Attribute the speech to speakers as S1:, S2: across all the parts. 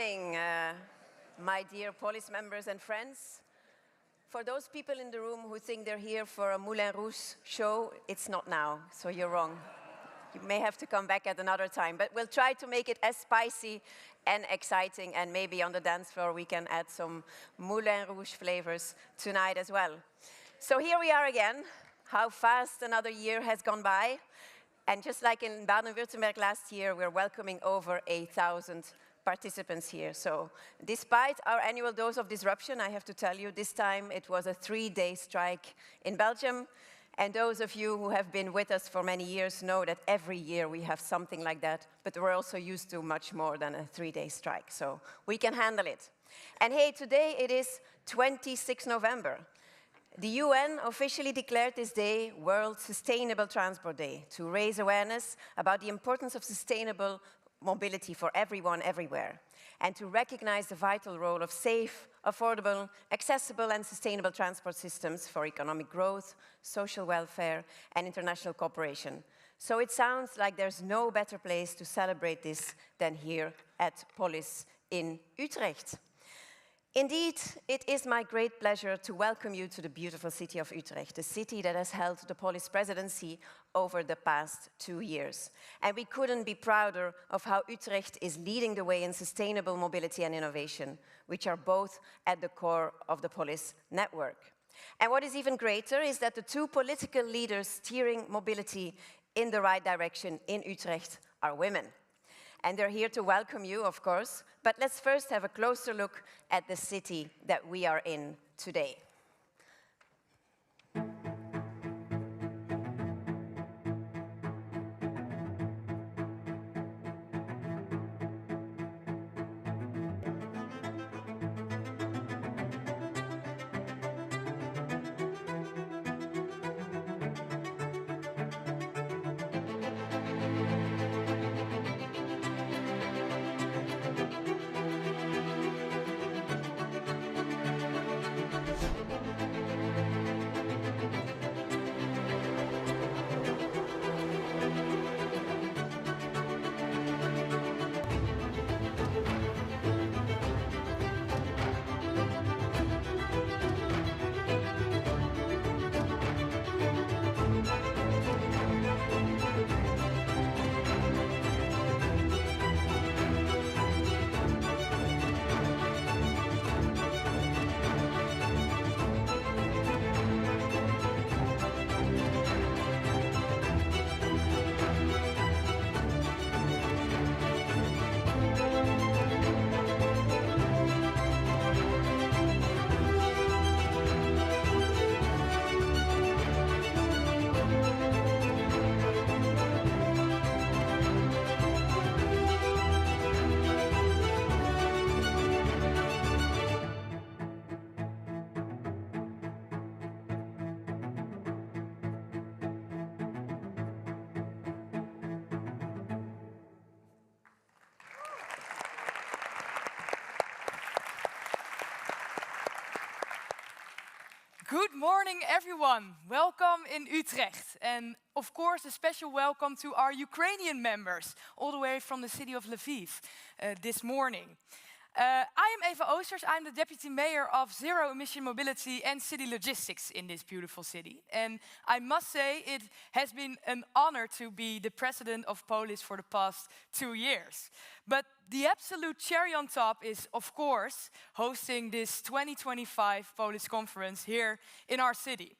S1: morning, my dear police members and friends. For those people in the room who think they're here for a Moulin Rouge show, it's not now, so you're wrong. You may have to come back at another time, but we'll try to make it as spicy and exciting, and maybe on the dance floor we can add some Moulin Rouge flavors tonight as well. So here we are again. How fast another year has gone by. And just like in Baden-Württemberg last year, we're welcoming over 1,000 participants here. So despite our annual dose of disruption, I have to tell you, this time it was a 3-day strike in Belgium. And those of you who have been with us for many years know that every year we have something like that, but we're also used to much more than a 3-day strike, so we can handle it. And hey, today it is 26 November. The UN officially declared this day World Sustainable Transport Day to raise awareness about the importance of sustainable mobility for everyone, everywhere, and to recognize the vital role of safe, affordable, accessible and sustainable transport systems for economic growth, social welfare and international cooperation. So it sounds like there's no better place to celebrate this than here at POLIS in Utrecht. Indeed, it is my great pleasure to welcome you to the beautiful city of Utrecht, the city that has held the POLIS presidency over the past 2 years. And we couldn't be prouder of how Utrecht is leading the way in sustainable mobility and innovation, which are both at the core of the POLIS network. And what is even greater is that the two political leaders steering mobility in the right direction in Utrecht are women. And they're here to welcome you, of course, but let's first have a closer look at the city that we are in today.
S2: Good morning, everyone. Welcome in Utrecht. And of course, a special welcome to our Ukrainian members, all the way from the city of Lviv this morning. I am Eva Oosters. I'm the Deputy Mayor of Zero Emission Mobility and City Logistics in this beautiful city. And I must say, it has been an honor to be the President of POLIS for the past 2 years. But the absolute cherry on top is, of course, hosting this 2025 POLIS conference here in our city.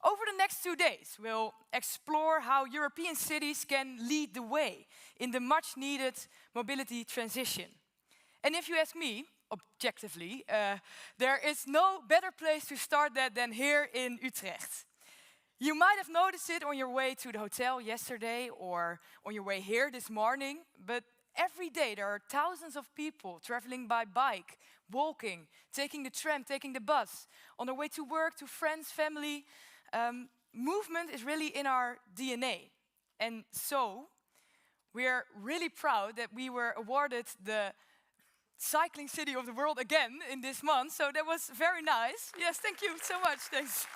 S2: Over the next 2 days, we'll explore how European cities can lead the way in the much-needed mobility transition. And if you ask me, objectively, there is no better place to start that than here in Utrecht. You might have noticed it on your way to the hotel yesterday or on your way here this morning, but every day there are thousands of people traveling by bike, walking, taking the tram, taking the bus, on their way to work, to friends, family. Movement is really in our DNA. And so, we're really proud that we were awarded the Cycling City of the World again in this month, so that was very nice. Yes, thank you so much, thanks.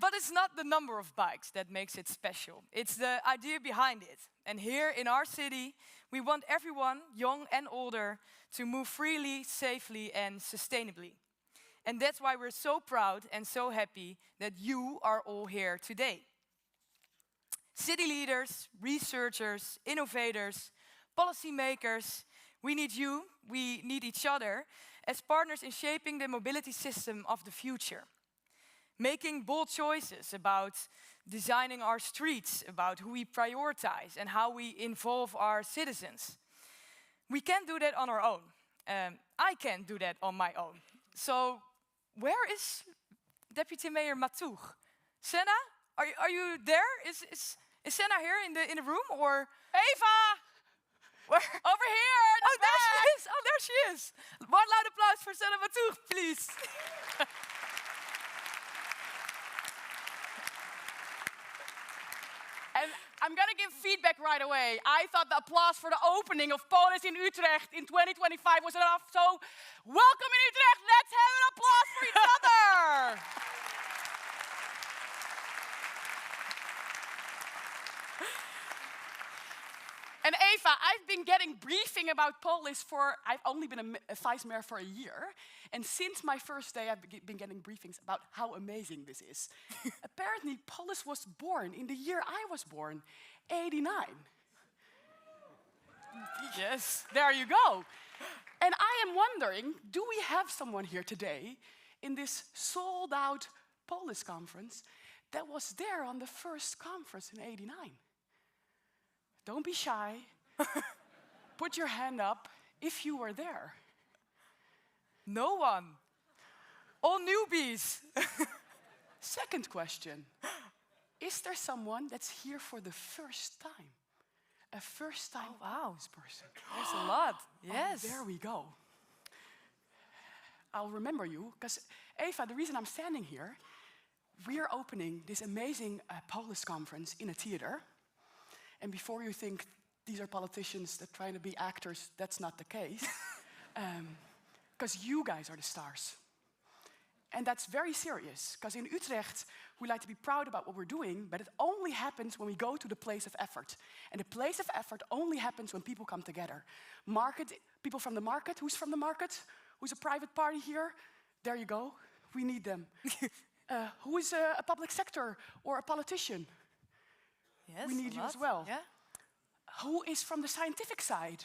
S2: But it's not the number of bikes that makes it special. It's the idea behind it. And here in our city, we want everyone, young and older, to move freely, safely, and sustainably. And that's why we're so proud and so happy that you are all here today. City leaders, researchers, innovators, policymakers, we need you, we need each other as partners in shaping the mobility system of the future. Making bold choices about designing our streets, about who we prioritize and how we involve our citizens. We can't do that on our own. I can't do that on my own. So where is Deputy Mayor Maatoug? Senna, are you there? Is Senna here in the room, or Eva? Where? Over here. Oh, there she is. Oh, there she is. One loud applause for Senna Maatoug, please.
S3: And I'm going to give feedback right away. I thought the applause for the opening of POLIS in Utrecht in 2025 was enough. So, welcome in Utrecht. Let's have an applause for each other. And Eva, I've been getting briefing about POLIS I've only been a vice mayor for a year. And since my first day, I've been getting briefings about how amazing this is. Apparently, POLIS was born in the year I was born, 89.
S2: Yes.
S3: There you go. And I am wondering, do we have someone here today in this sold-out POLIS conference that was there on the first conference in 89? Don't be shy. Put your hand up if you were there.
S2: No one. All newbies.
S3: Second question. Is there someone that's here for the first time? A first-time POLIS person.
S2: There's a lot. Yes.
S3: Oh, there we go. I'll remember you, because Eva, the reason I'm standing here, we are opening this amazing POLIS conference in a theater. And before you think these are politicians that trying to be actors, that's not the case. Because you guys are the stars. And that's very serious, because in Utrecht, we like to be proud about what we're doing, but it only happens when we go to the place of effort. And the place of effort only happens when people come together. People from the market. Who's from the market? Who's a private party here? There you go. We need them. Who is a public sector or a politician?
S2: Yes,
S3: we need you as well.
S2: Yeah.
S3: Who is from the scientific side?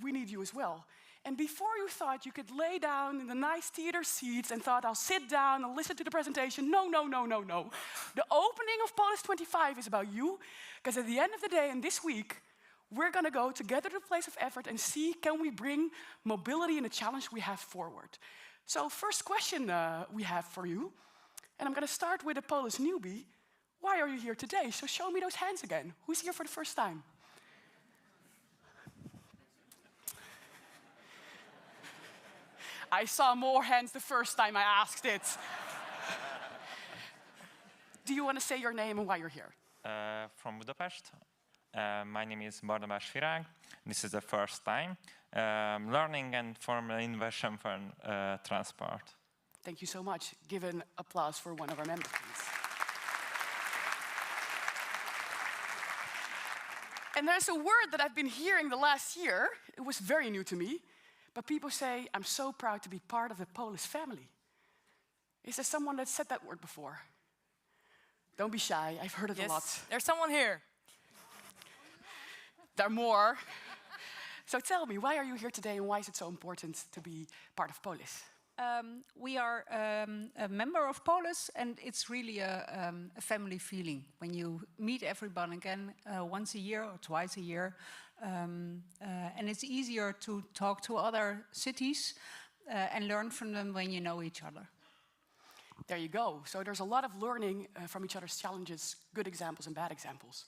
S3: We need you as well. And before you thought you could lay down in the nice theater seats and thought, I'll sit down and listen to the presentation. No, no, no, no, no. The opening of POLIS 25 is about you, because at the end of the day and this week, we're going to go together to the place of effort and see, can we bring mobility and the challenge we have forward? So first question we have for you, and I'm going to start with a POLIS newbie. Why are you here today? So show me those hands again. Who's here for the first time? I saw more hands the first time I asked it. Do you want to say your name and why you're here?
S4: From Budapest. My name is Barnabás Virág. This is the first time. Learning and formal innovation for transport.
S3: Thank you so much. Give an applause for one of our members, please. And there's a word that I've been hearing the last year. It was very new to me. But people say, I'm so proud to be part of the POLIS family. Is there someone that said that word before? Don't be shy. I've heard it a lot.
S2: There's someone here.
S3: There are more. So tell me, why are you here today and why is it so important to be part of POLIS?
S5: We are a member of POLIS, and it's really a family feeling when you meet everyone again once a year or twice a year. And it's easier to talk to other cities and learn from them when you know each other.
S3: There you go. So there's a lot of learning from each other's challenges, good examples and bad examples.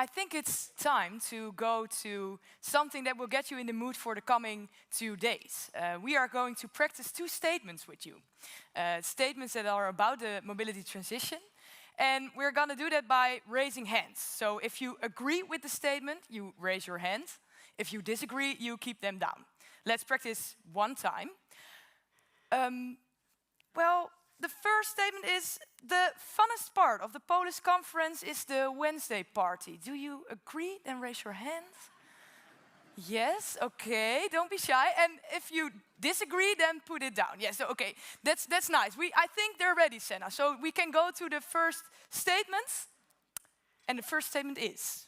S2: I think it's time to go to something that will get you in the mood for the coming 2 days. We are going to practice 2 statements with you. Statements that are about the mobility transition. And we're going to do that by raising hands. So if you agree with the statement, you raise your hand. If you disagree, you keep them down. Let's practice one time. Well, the first statement is the funnest part of the POLIS conference is the Wednesday party. Do you agree? Then raise your hand. Yes, okay, don't be shy. And if you disagree, then put it down. Yes, okay, that's nice. I think they're ready, Senna. So we can go to the first statement. And the first statement is?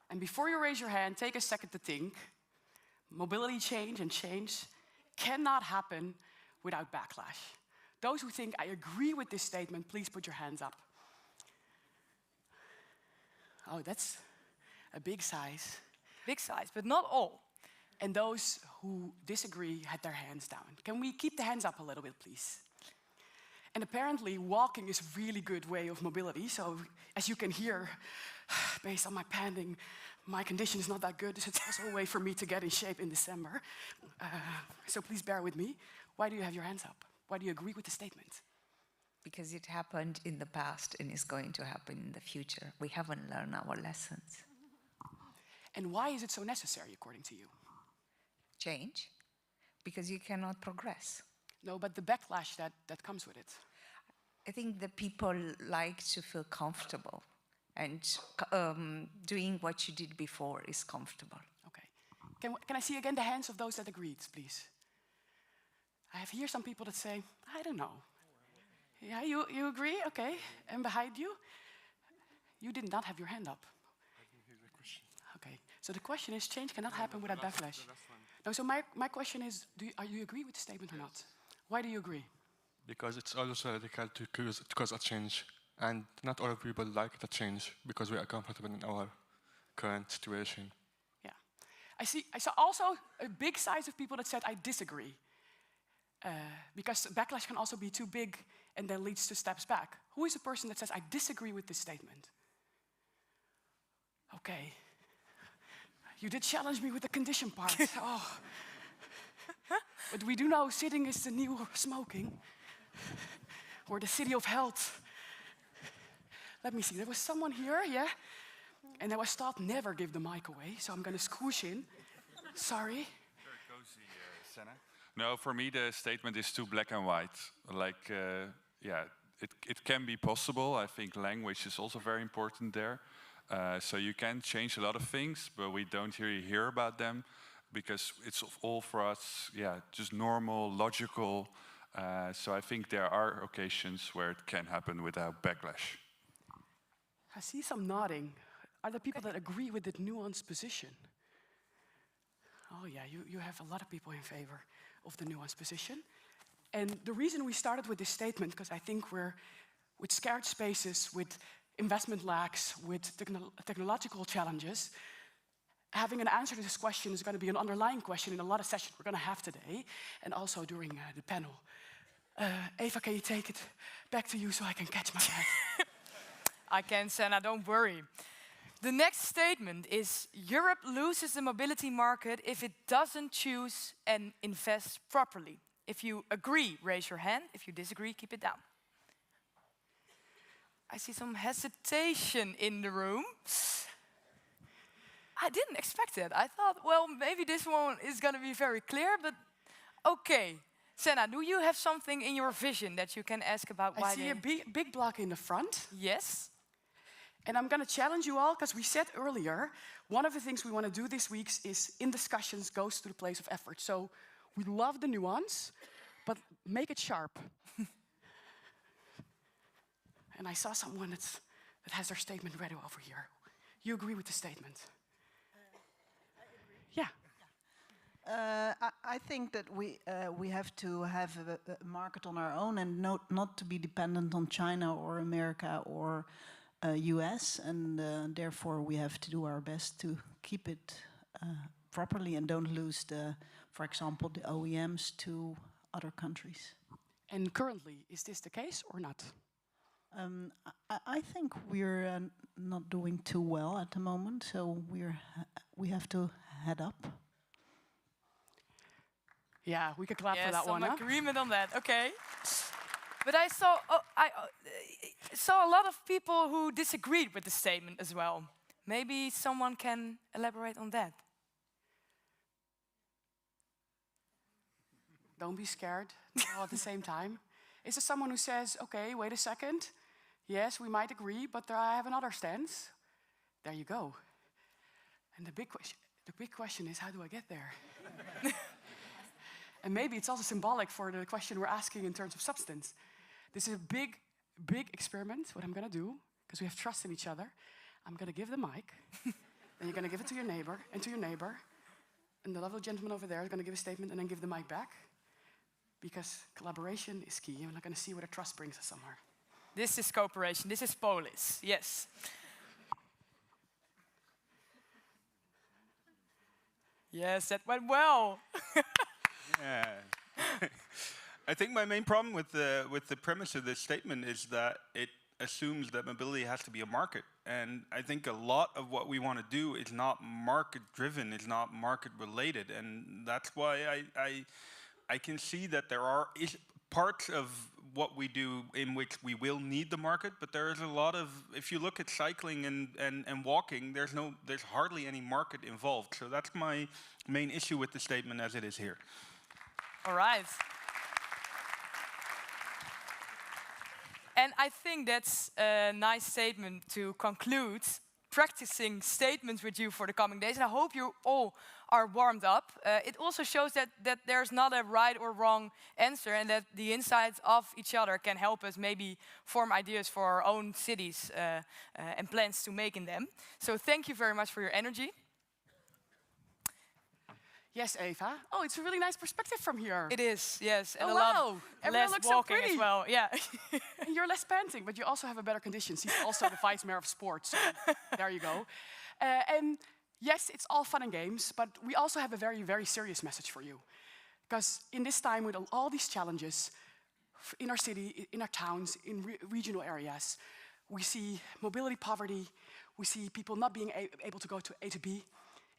S3: And before you raise your hand, take a second to think. Mobility change and change cannot happen without backlash. Those who think I agree with this statement, please put your hands up. Oh, that's a big size.
S2: Big size, but not all.
S3: And those who disagree had their hands down. Can we keep the hands up a little bit, please? And apparently, walking is a really good way of mobility. So, as you can hear, based on my panting, my condition is not that good. So it's also a way for me to get in shape in December. So please bear with me. Why do you have your hands up? Why do you agree with the statement?
S6: Because it happened in the past and is going to happen in the future. We haven't learned our lessons.
S3: And why is it so necessary, according to you?
S6: Change, because you cannot progress.
S3: No, but the backlash that comes with it.
S6: I think that people like to feel comfortable, and doing what you did before is comfortable.
S3: Okay. Can I see again the hands of those that agreed, please? I have here some people that say, I don't know. Yeah, you agree? Okay. And behind you? You did not have your hand up.
S7: I didn't hear the question.
S3: Okay. So the question is, change cannot happen without backlash. No, so my question is, are you agree with the statement or not? Why do you agree?
S7: Because it's also radical to cause a change. And not all people like the change because we are comfortable in our current situation.
S3: Yeah. I saw also a big size of people that said, I disagree. Because backlash can also be too big and then leads to steps back. Who is the person that says, I disagree with this statement? Okay. You did challenge me with the condition part. Oh. But we do know sitting is the new smoking. Or the city of health. Let me see, there was someone here, yeah? And I was taught never give the mic away, so I'm gonna squish in. Sorry.
S8: Very cozy, Senna. No, for me the statement is too black and white. Like, yeah, it can be possible. I think language is also very important there. So you can change a lot of things, but we don't really hear about them because it's all for us, yeah, just normal, logical. So I think there are occasions where it can happen without backlash.
S3: I see some nodding. Are there people that agree with that nuanced position? Oh yeah, you have a lot of people in favor of the nuanced position. And the reason we started with this statement, because I think we're, with scarce spaces, with investment lacks, with technological challenges, having an answer to this question is going to be an underlying question in a lot of sessions we're going to have today, and also during the panel. Eva, can you take it back to you so I can catch my breath?
S2: I can, Senna, don't worry. The next statement is, Europe loses the mobility market if it doesn't choose and invest properly. If you agree, raise your hand. If you disagree, keep it down. I see some hesitation in the room. I didn't expect it. I thought, well, maybe this one is going to be very clear, but okay. Senna, do you have something in your vision that you can ask about why
S3: I see a big block in the front.
S2: Yes.
S3: And I'm going to challenge you all, because we said earlier, one of the things we want to do this week is, in discussions, goes to the place of effort. So we love the nuance, but make it sharp. And I saw someone that has their statement ready over here. You agree with the statement?
S9: I agree.
S3: Yeah.
S9: I think that we have to have a market on our own and not to be dependent on China or America or US, and therefore we have to do our best to keep it properly and don't lose for example, the OEMs to other countries.
S3: And currently, is this the case or not?
S9: I think we're not doing too well at the moment, so we have to head up.
S3: Yeah, we can clap
S2: yes,
S3: for that one.
S2: Some agreement on that. Okay. But I saw a lot of people who disagreed with the statement as well. Maybe someone can elaborate on that.
S3: Don't be scared. All at the same time. Is there someone who says, okay, wait a second, yes, we might agree, but I have another stance? There you go. And the big question is, how do I get there? And maybe it's also symbolic for the question we're asking in terms of substance. This is a big, big experiment, what I'm gonna do, because we have trust in each other. I'm gonna give the mic, and you're gonna give it to your neighbor, and to your neighbor, and the lovely gentleman over there is gonna give a statement and then give the mic back, because collaboration is key, and we're not gonna see where the trust brings us somewhere.
S2: This is cooperation, this is POLIS, yes. Yes, that went well.
S10: Yeah. I think my main problem with the premise of this statement is that it assumes that mobility has to be a market. And I think a lot of what we want to do is not market-driven, it's not market-related. And that's why I can see that there are parts of what we do in which we will need the market, but there is a lot of, if you look at cycling and walking, there's hardly any market involved. So that's my main issue with the statement as it is here.
S2: All right. And I think that's a nice statement to conclude practicing statements with you for the coming days. And I hope you all are warmed up. It also shows that there's not a right or wrong answer, and that the insights of each other can help us maybe form ideas for our own cities and plans to make in them. So thank you very much for your energy.
S3: Yes, Eva. Oh, it's a really nice perspective from here.
S2: It is, yes. And
S3: oh,
S2: a
S3: wow.
S2: lot
S3: Everyone
S2: less
S3: looks
S2: walking
S3: so pretty.
S2: as well, yeah.
S3: And you're less panting, but you also have a better conditions. He's also the vice mayor of sports. So there you go. And yes, it's all fun and games, but we also have a very, very serious message for you. Because in this time, with all these challenges in our city, in our towns, in regional areas, we see mobility poverty, we see people not being able to go to A to B.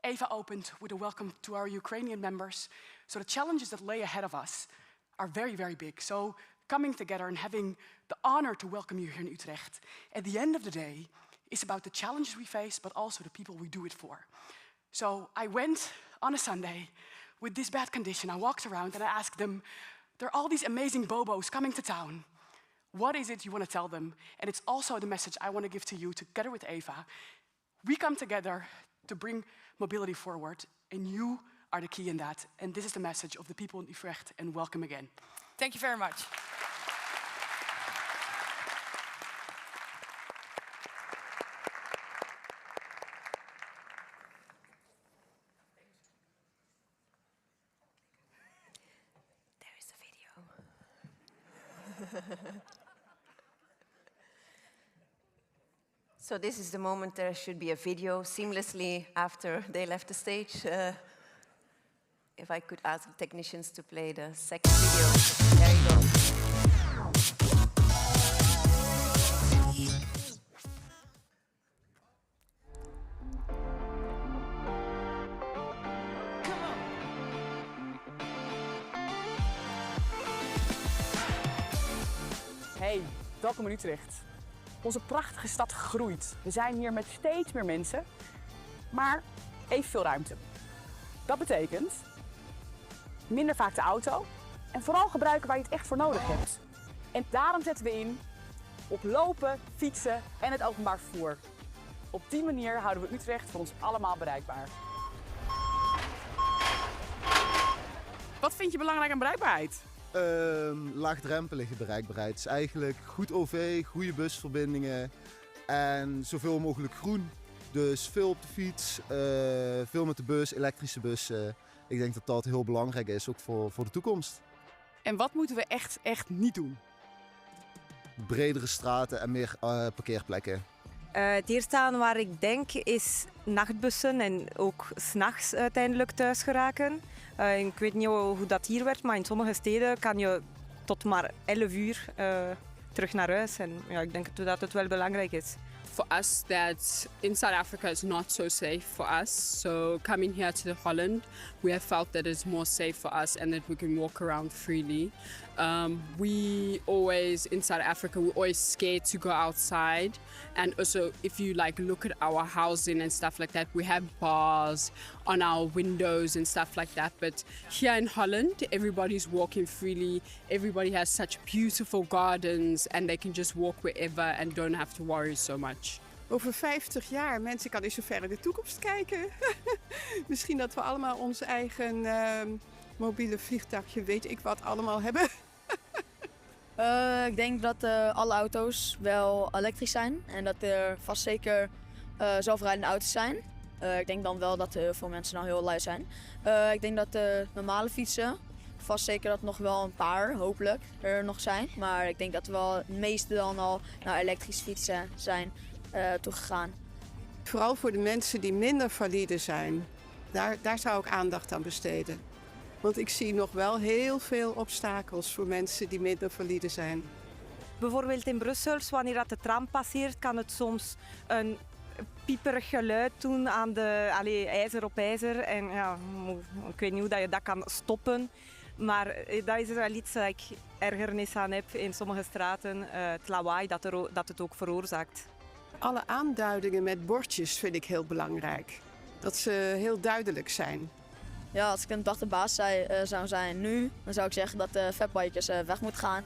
S3: Eva opened with a welcome to our Ukrainian members. So the challenges that lay ahead of us are very, very big. So coming together and having the honor to welcome you here in Utrecht, at the end of the day, is about the challenges we face, but also the people we do it for. So I went on a Sunday with this bad condition. I walked around and I asked them, there are all these amazing bobos coming to town. What is it you want to tell them? And it's also the message I want to give to you together with Eva. We come together to bring mobility forward, and you are the key in that. And this is the message of the people in Utrecht, and welcome again.
S2: Thank you very much.
S1: There is a video. So this is the moment there should be a video seamlessly after they left the stage. If I could ask the technicians to play the second video. There you go.
S3: Hey, welkom in Utrecht. Onze prachtige stad groeit. We zijn hier met steeds meer mensen, maar evenveel ruimte. Dat betekent minder vaak de auto en vooral gebruiken waar je het echt voor nodig hebt. En daarom zetten we in op lopen, fietsen en het openbaar vervoer. Op die manier houden we Utrecht voor ons allemaal bereikbaar. Wat vind je belangrijk aan bereikbaarheid?
S11: Laagdrempelige bereikbaarheid. Dus eigenlijk goed OV, goede busverbindingen en zoveel mogelijk groen. Dus veel op de fiets, veel met de bus, elektrische bussen. Ik denk dat dat heel belangrijk is, ook voor de toekomst.
S3: En wat moeten we echt niet doen?
S11: Bredere straten en meer parkeerplekken.
S12: Het eerste aan waar ik denk is nachtbussen en ook 's nachts uiteindelijk thuis geraken. Ik weet niet hoe dat hier werkt, maar in sommige steden kan je tot maar 11 uur terug naar huis. En ja, ik denk dat het wel belangrijk is.
S13: For us, that in South Africa it's not so safe for us. So coming here to Holland, we have felt that it's more safe for us and that we can walk around freely. We always, in South Africa, we're always scared to go outside. And also, if you like look at our housing and stuff like that, we have bars on our windows and stuff like that. But here in Holland, everybody's walking freely. Everybody has such beautiful gardens and they can just walk wherever and don't have to worry so much.
S14: Over 50 jaar, mensen kan niet zo ver in de toekomst kijken. Misschien dat we allemaal ons eigen mobiele vliegtuigje, weet ik wat, allemaal hebben.
S15: Ik denk dat alle auto's wel elektrisch zijn en dat er vast zeker zelfrijdende auto's zijn. Ik denk dan wel dat heel veel mensen nou heel lui zijn. Ik denk dat de normale fietsen, vast zeker dat nog wel een paar, hopelijk, er nog zijn. Maar ik denk dat wel de meeste dan al naar elektrische fietsen zijn toegegaan.
S14: Vooral voor de mensen die minder valide zijn, daar zou ik aandacht aan besteden. Want ik zie nog wel heel veel obstakels voor mensen die minder valide zijn.
S12: Bijvoorbeeld in Brussel, wanneer dat de tram passeert, kan het soms een pieperig geluid doen aan de ijzer op ijzer. En ja, ik weet niet hoe dat je dat kan stoppen. Maar dat is wel iets dat ik ergernis aan heb in sommige straten. Het lawaai dat het ook veroorzaakt.
S14: Alle aanduidingen met bordjes vind ik heel belangrijk. Dat ze heel duidelijk zijn.
S15: Ja, als ik een dag de baas zou zijn nu, dan zou ik zeggen dat de fatbikers weg moeten gaan.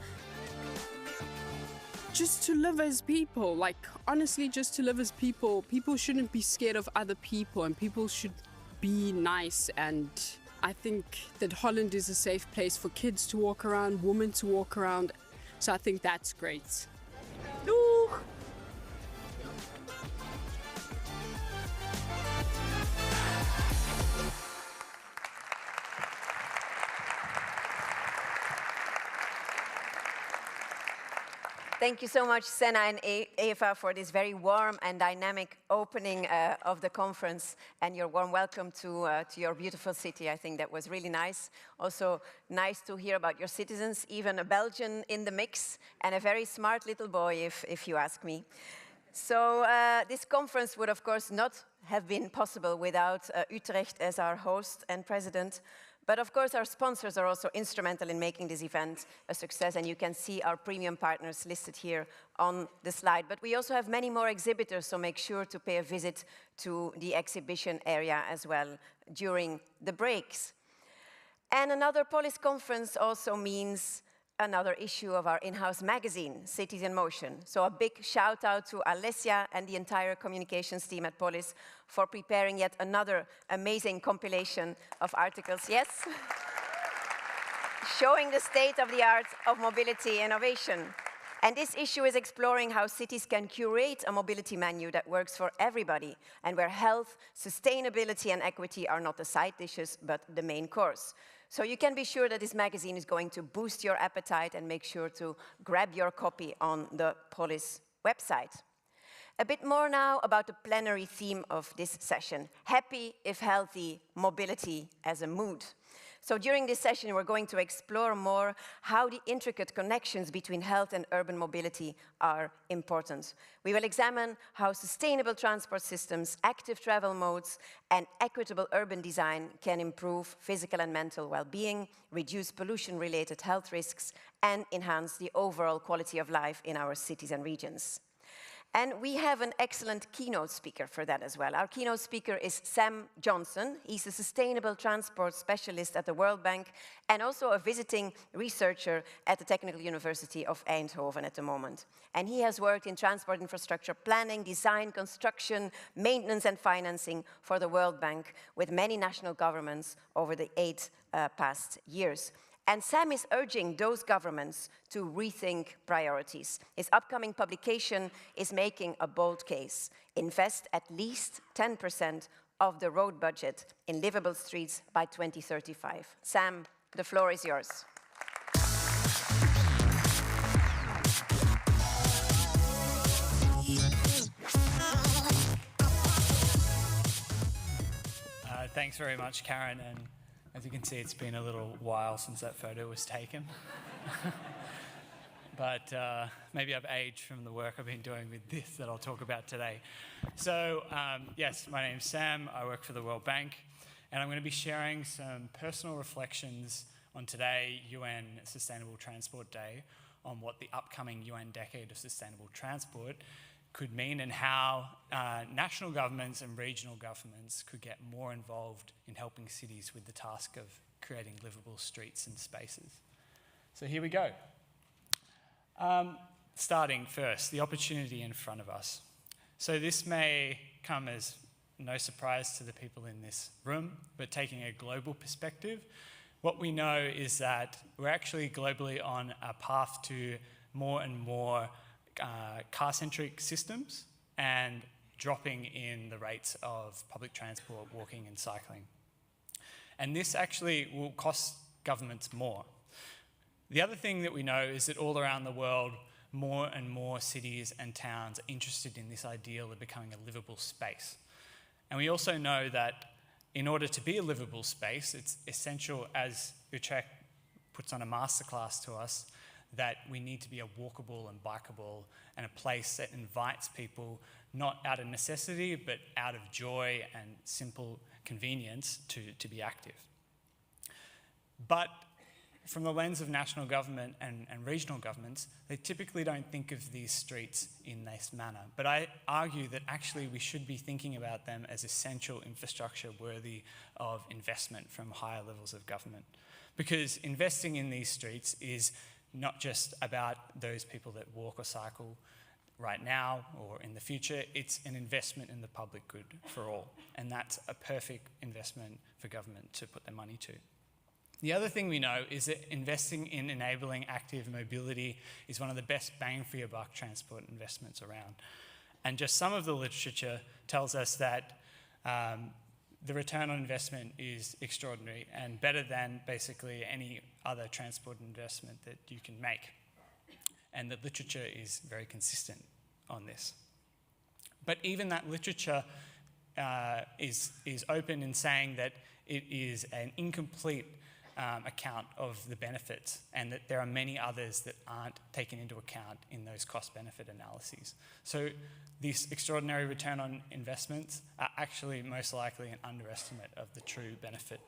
S13: Just to live as people, like honestly just to live as people. People shouldn't be scared of other people and people should be nice, and I think that Holland is a safe place for kids to walk around, women to walk around, so I think that's great.
S14: Doeg!
S1: Thank you so much, Senna and Eva, for this very warm and dynamic opening of the conference and your warm welcome to your beautiful city. I think that was really nice. Also nice to hear about your citizens, even a Belgian in the mix and a very smart little boy, if you ask me. So this conference would, of course, not have been possible without Utrecht as our host and president. But of course, our sponsors are also instrumental in making this event a success, and you can see our premium partners listed here on the slide. But we also have many more exhibitors, so make sure to pay a visit to the exhibition area as well during the breaks. And another POLIS conference also means another issue of our in-house magazine, Cities in Motion. So a big shout out to Alessia and the entire communications team at POLIS for preparing yet another amazing compilation of articles, yes? Showing the state of the art of mobility innovation. And this issue is exploring how cities can curate a mobility menu that works for everybody and where health, sustainability and equity are not the side dishes, but the main course. So you can be sure that this magazine is going to boost your appetite, and make sure to grab your copy on the POLIS website. A bit more now about the plenary theme of this session, happy if healthy mobility as a mood. So during this session, we're going to explore more how the intricate connections between health and urban mobility are important. We will examine how sustainable transport systems, active travel modes, and equitable urban design can improve physical and mental well-being, reduce pollution-related health risks, and enhance the overall quality of life in our cities and regions. And we have an excellent keynote speaker for that as well. Our keynote speaker is Sam Johnson. He's a sustainable transport specialist at the World Bank and also a visiting researcher at the Technical University of Eindhoven at the moment. And he has worked in transport infrastructure planning, design, construction, maintenance and financing for the World Bank with many national governments over the 8 past years. And Sam is urging those governments to rethink priorities. His upcoming publication is making a bold case. Invest at least 10% of the road budget in livable streets by 2035. Sam, the floor is yours.
S16: Thanks very much, Karen. And as you can see, it's been a little while since that photo was taken. But maybe I've aged from the work I've been doing with this that I'll talk about today. So yes, my name's Sam. I work for the World Bank. And I'm going to be sharing some personal reflections on today, UN Sustainable Transport Day, on what the upcoming UN Decade of Sustainable Transport could mean and how national governments and regional governments could get more involved in helping cities with the task of creating livable streets and spaces. So here we go. Starting first, the opportunity in front of us. So this may come as no surprise to the people in this room, but taking a global perspective, what we know is that we're actually globally on a path to more and more car-centric systems and dropping in the rates of public transport, walking and cycling. And this actually will cost governments more. The other thing that we know is that all around the world, more and more cities and towns are interested in this ideal of becoming a livable space. And we also know that in order to be a livable space, it's essential, as Utrecht puts on a masterclass to us, that we need to be a walkable and bikeable and a place that invites people not out of necessity, but out of joy and simple convenience to be active. But from the lens of national government and regional governments, they typically don't think of these streets in this manner. But I argue that actually we should be thinking about them as essential infrastructure worthy of investment from higher levels of government. Because investing in these streets is not just about those people that walk or cycle right now or in the future, it's an investment in the public good for all. And that's a perfect investment for government to put their money to. The other thing we know is that investing in enabling active mobility is one of the best bang for your buck transport investments around. And just some of the literature tells us that the return on investment is extraordinary and better than basically any other transport investment that you can make. And the literature is very consistent on this. But even that literature is open in saying that it is an incomplete account of the benefits and that there are many others that aren't taken into account in those cost-benefit analyses. So these extraordinary return on investments are actually most likely an underestimate of the true benefit.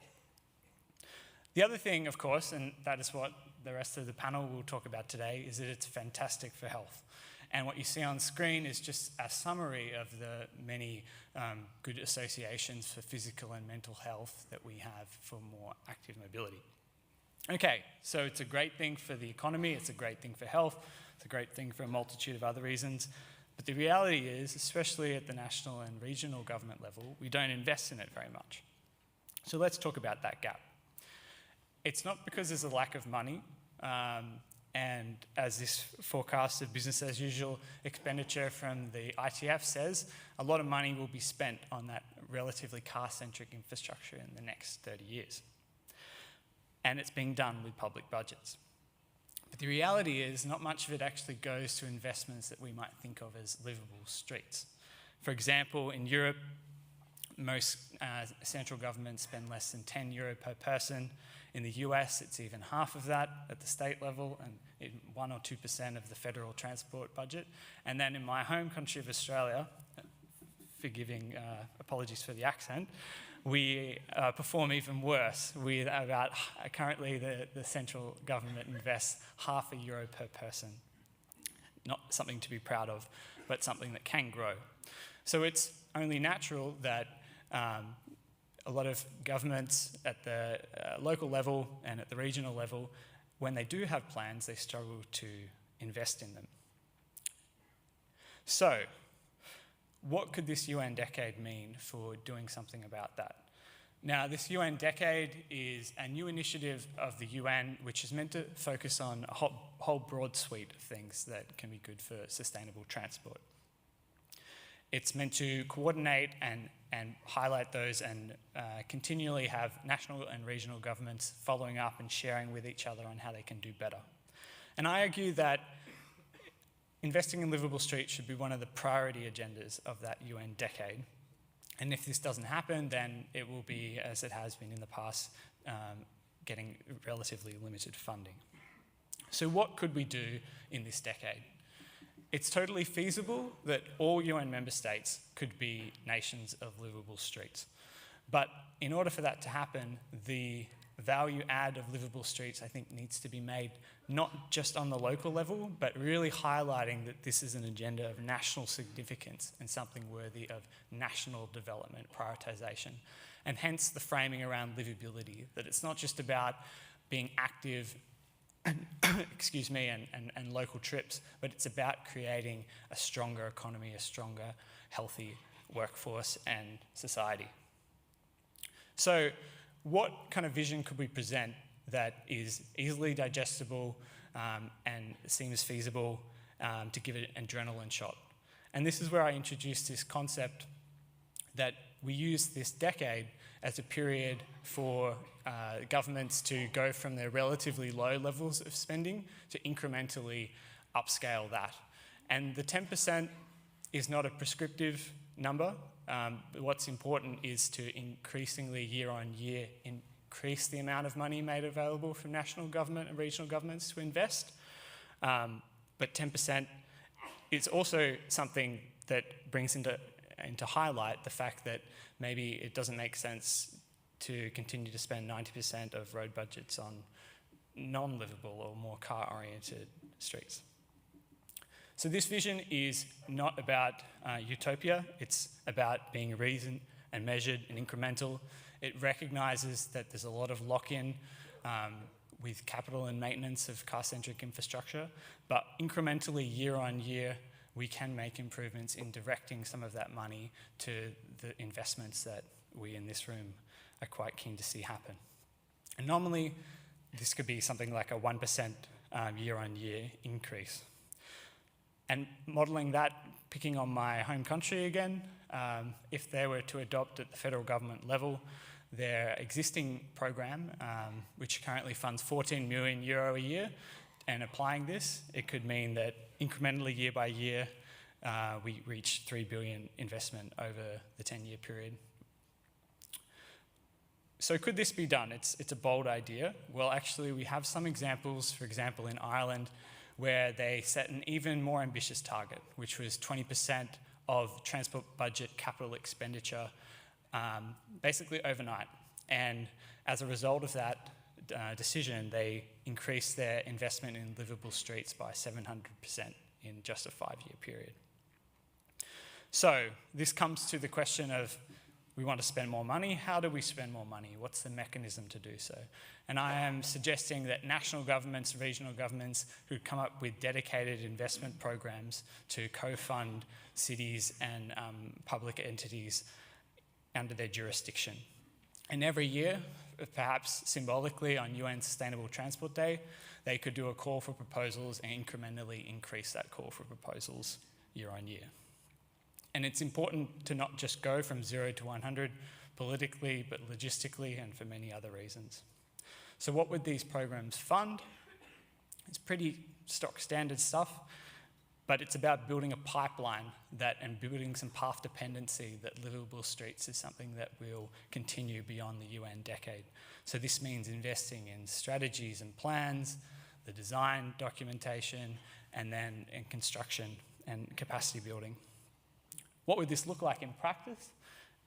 S16: The other thing, of course, and that is what the rest of the panel will talk about today, is that it's fantastic for health. And what you see on screen is just a summary of the many good associations for physical and mental health that we have for more active mobility. Okay, so it's a great thing for the economy, it's a great thing for health, it's a great thing for a multitude of other reasons. But the reality is, especially at the national and regional government level, we don't invest in it very much. So let's talk about that gap. It's not because there's a lack of money, and as this forecast of business as usual expenditure from the ITF says, a lot of money will be spent on that relatively car-centric infrastructure in the next 30 years. And it's being done with public budgets. But the reality is not much of it actually goes to investments that we might think of as livable streets. For example, in Europe, most central governments spend less than €10 per person. In the US, it's even half of that at the state level and 1 or 2% of the federal transport budget. And then in my home country of Australia, forgiving apologies for the accent, we perform even worse. Currently the central government invests €0.50 per person. Not something to be proud of, but something that can grow. So it's only natural that a lot of governments at the local level and at the regional level, when they do have plans, they struggle to invest in them. So, what could this UN decade mean for doing something about that? Now, this UN decade is a new initiative of the UN, which is meant to focus on a whole broad suite of things that can be good for sustainable transport. It's meant to coordinate and highlight those and continually have national and regional governments following up and sharing with each other on how they can do better. And I argue that investing in livable streets should be one of the priority agendas of that UN decade. And if this doesn't happen, then it will be, as it has been in the past, getting relatively limited funding. So what could we do in this decade? It's totally feasible that all UN member states could be nations of livable streets. But in order for that to happen, the value add of livable streets, I think, needs to be made not just on the local level, but really highlighting that this is an agenda of national significance and something worthy of national development prioritisation. And hence the framing around livability, that it's not just about being active excuse me, and local trips, but it's about creating a stronger economy, a stronger, healthy workforce and society. So what kind of vision could we present that is easily digestible and seems feasible to give it an adrenaline shot? And this is where I introduced this concept that we use this decade as a period for governments to go from their relatively low levels of spending to incrementally upscale that. And the 10% is not a prescriptive number. What's important is to increasingly year on year increase the amount of money made available from national government and regional governments to invest. But 10% is also something that brings into highlight the fact that maybe it doesn't make sense to continue to spend 90% of road budgets on non-livable or more car-oriented streets. So this vision is not about utopia, it's about being reasoned and measured and incremental. It recognises that there's a lot of lock-in with capital and maintenance of car-centric infrastructure, but incrementally year on year, we can make improvements in directing some of that money to the investments that we in this room are quite keen to see happen. And normally, this could be something like a 1% year-on-year increase. And modelling that, picking on my home country again, if they were to adopt at the federal government level their existing program, which currently funds 14 million euro a year, and applying this, it could mean that incrementally year by year, we reach 3 billion investment over the 10-year period. So could this be done? It's a bold idea. Well, actually, we have some examples, for example, in Ireland, where they set an even more ambitious target, which was 20% of transport budget capital expenditure, basically overnight. And as a result of that decision, they increased their investment in livable streets by 700% in just a 5-year period. So this comes to the question of, we want to spend more money. How do we spend more money? What's the mechanism to do so? And I am suggesting that national governments, regional governments who come up with dedicated investment programs to co-fund cities and public entities under their jurisdiction. And every year, perhaps symbolically on UN Sustainable Transport Day, they could do a call for proposals and incrementally increase that call for proposals year on year. And it's important to not just go from 0 to 100 politically, but logistically and for many other reasons. So what would these programs fund? It's pretty stock standard stuff, but it's about building a pipeline and building some path dependency that livable streets is something that will continue beyond the UN decade. So this means investing in strategies and plans, the design, documentation, and then in construction and capacity building. What would this look like in practice?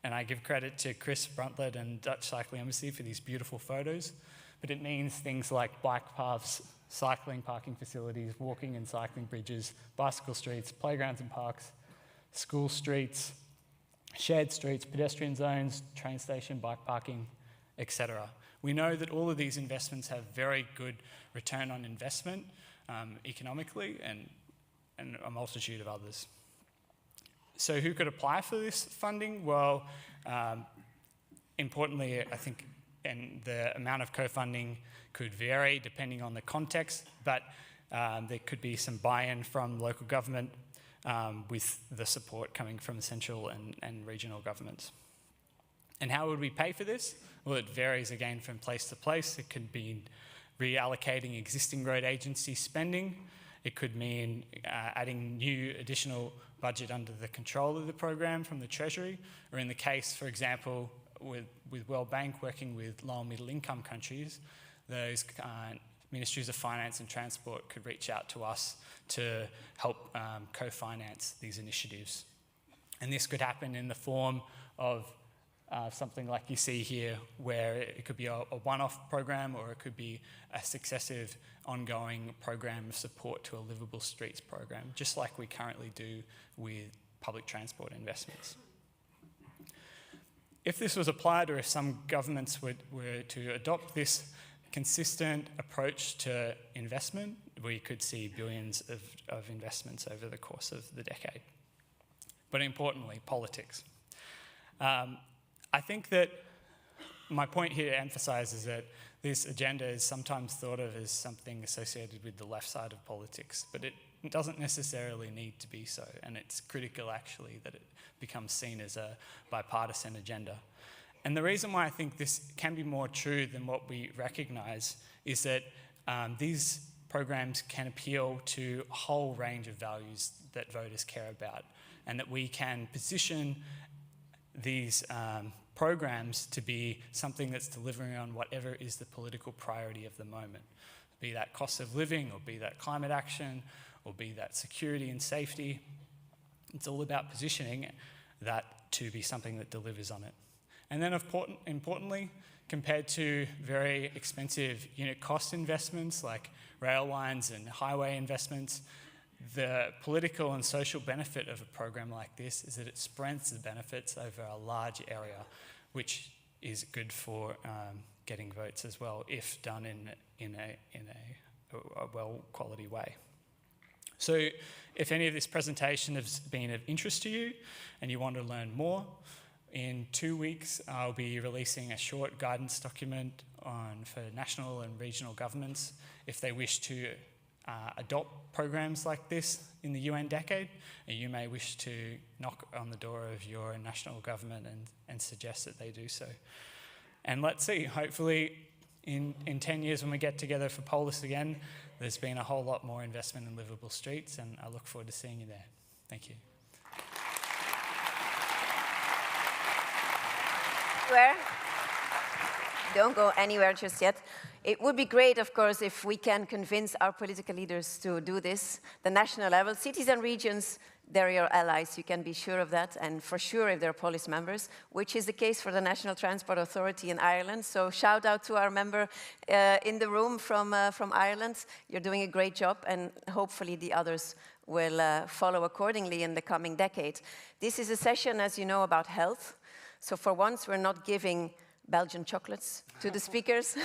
S16: And I give credit to Chris Bruntlet and Dutch Cycling Embassy for these beautiful photos, but it means things like bike paths, cycling parking facilities, walking and cycling bridges, bicycle streets, playgrounds and parks, school streets, shared streets, pedestrian zones, train station, bike parking, etc. We know that all of these investments have very good return on investment economically and a multitude of others. So who could apply for this funding? Well, importantly, I think, and the amount of co-funding could vary depending on the context, but there could be some buy-in from local government with the support coming from central and regional governments. And how would we pay for this? Well, it varies again from place to place. It could be reallocating existing road agency spending. It could mean adding new additional budget under the control of the program from the Treasury, or in the case, for example, with World Bank working with low and middle income countries, those ministries of finance and transport could reach out to us to help co-finance these initiatives. And this could happen in the form of something like you see here, where it could be a one-off program, or it could be a successive ongoing program of support to a livable streets program, just like we currently do with public transport investments. If this was applied, or if some governments were to adopt this consistent approach to investment, we could see billions of investments over the course of the decade. But importantly, politics. I think that my point here to emphasize is that this agenda is sometimes thought of as something associated with the left side of politics, but it doesn't necessarily need to be so, and it's critical actually that it becomes seen as a bipartisan agenda. And the reason why I think this can be more true than what we recognize is that these programs can appeal to a whole range of values that voters care about, and that we can position these programs to be something that's delivering on whatever is the political priority of the moment, be that cost of living, or be that climate action, or be that security and safety. It's all about positioning that to be something that delivers on it. And then importantly, compared to very expensive unit cost investments like rail lines and highway investments, the political and social benefit of a program like this is that it spreads the benefits over a large area, which is good for getting votes as well, if done in a well-quality way. So if any of this presentation has been of interest to you and you want to learn more, in 2 weeks I'll be releasing a short guidance document for national and regional governments if they wish to adopt programs like this in the UN decade, and you may wish to knock on the door of your national government and suggest that they do so. And let's see, hopefully in 10 years when we get together for POLIS again, there's been a whole lot more investment in livable streets, and I look forward to seeing you there. Thank you.
S1: Don't go anywhere just yet. It would be great, of course, if we can convince our political leaders to do this. The national level, cities and regions, they're your allies, you can be sure of that, and for sure if they're POLIS members, which is the case for the National Transport Authority in Ireland. So shout out to our member in the room from Ireland. You're doing a great job, and hopefully the others will follow accordingly in the coming decade. This is a session, as you know, about health. So for once, we're not giving Belgian chocolates to the speakers.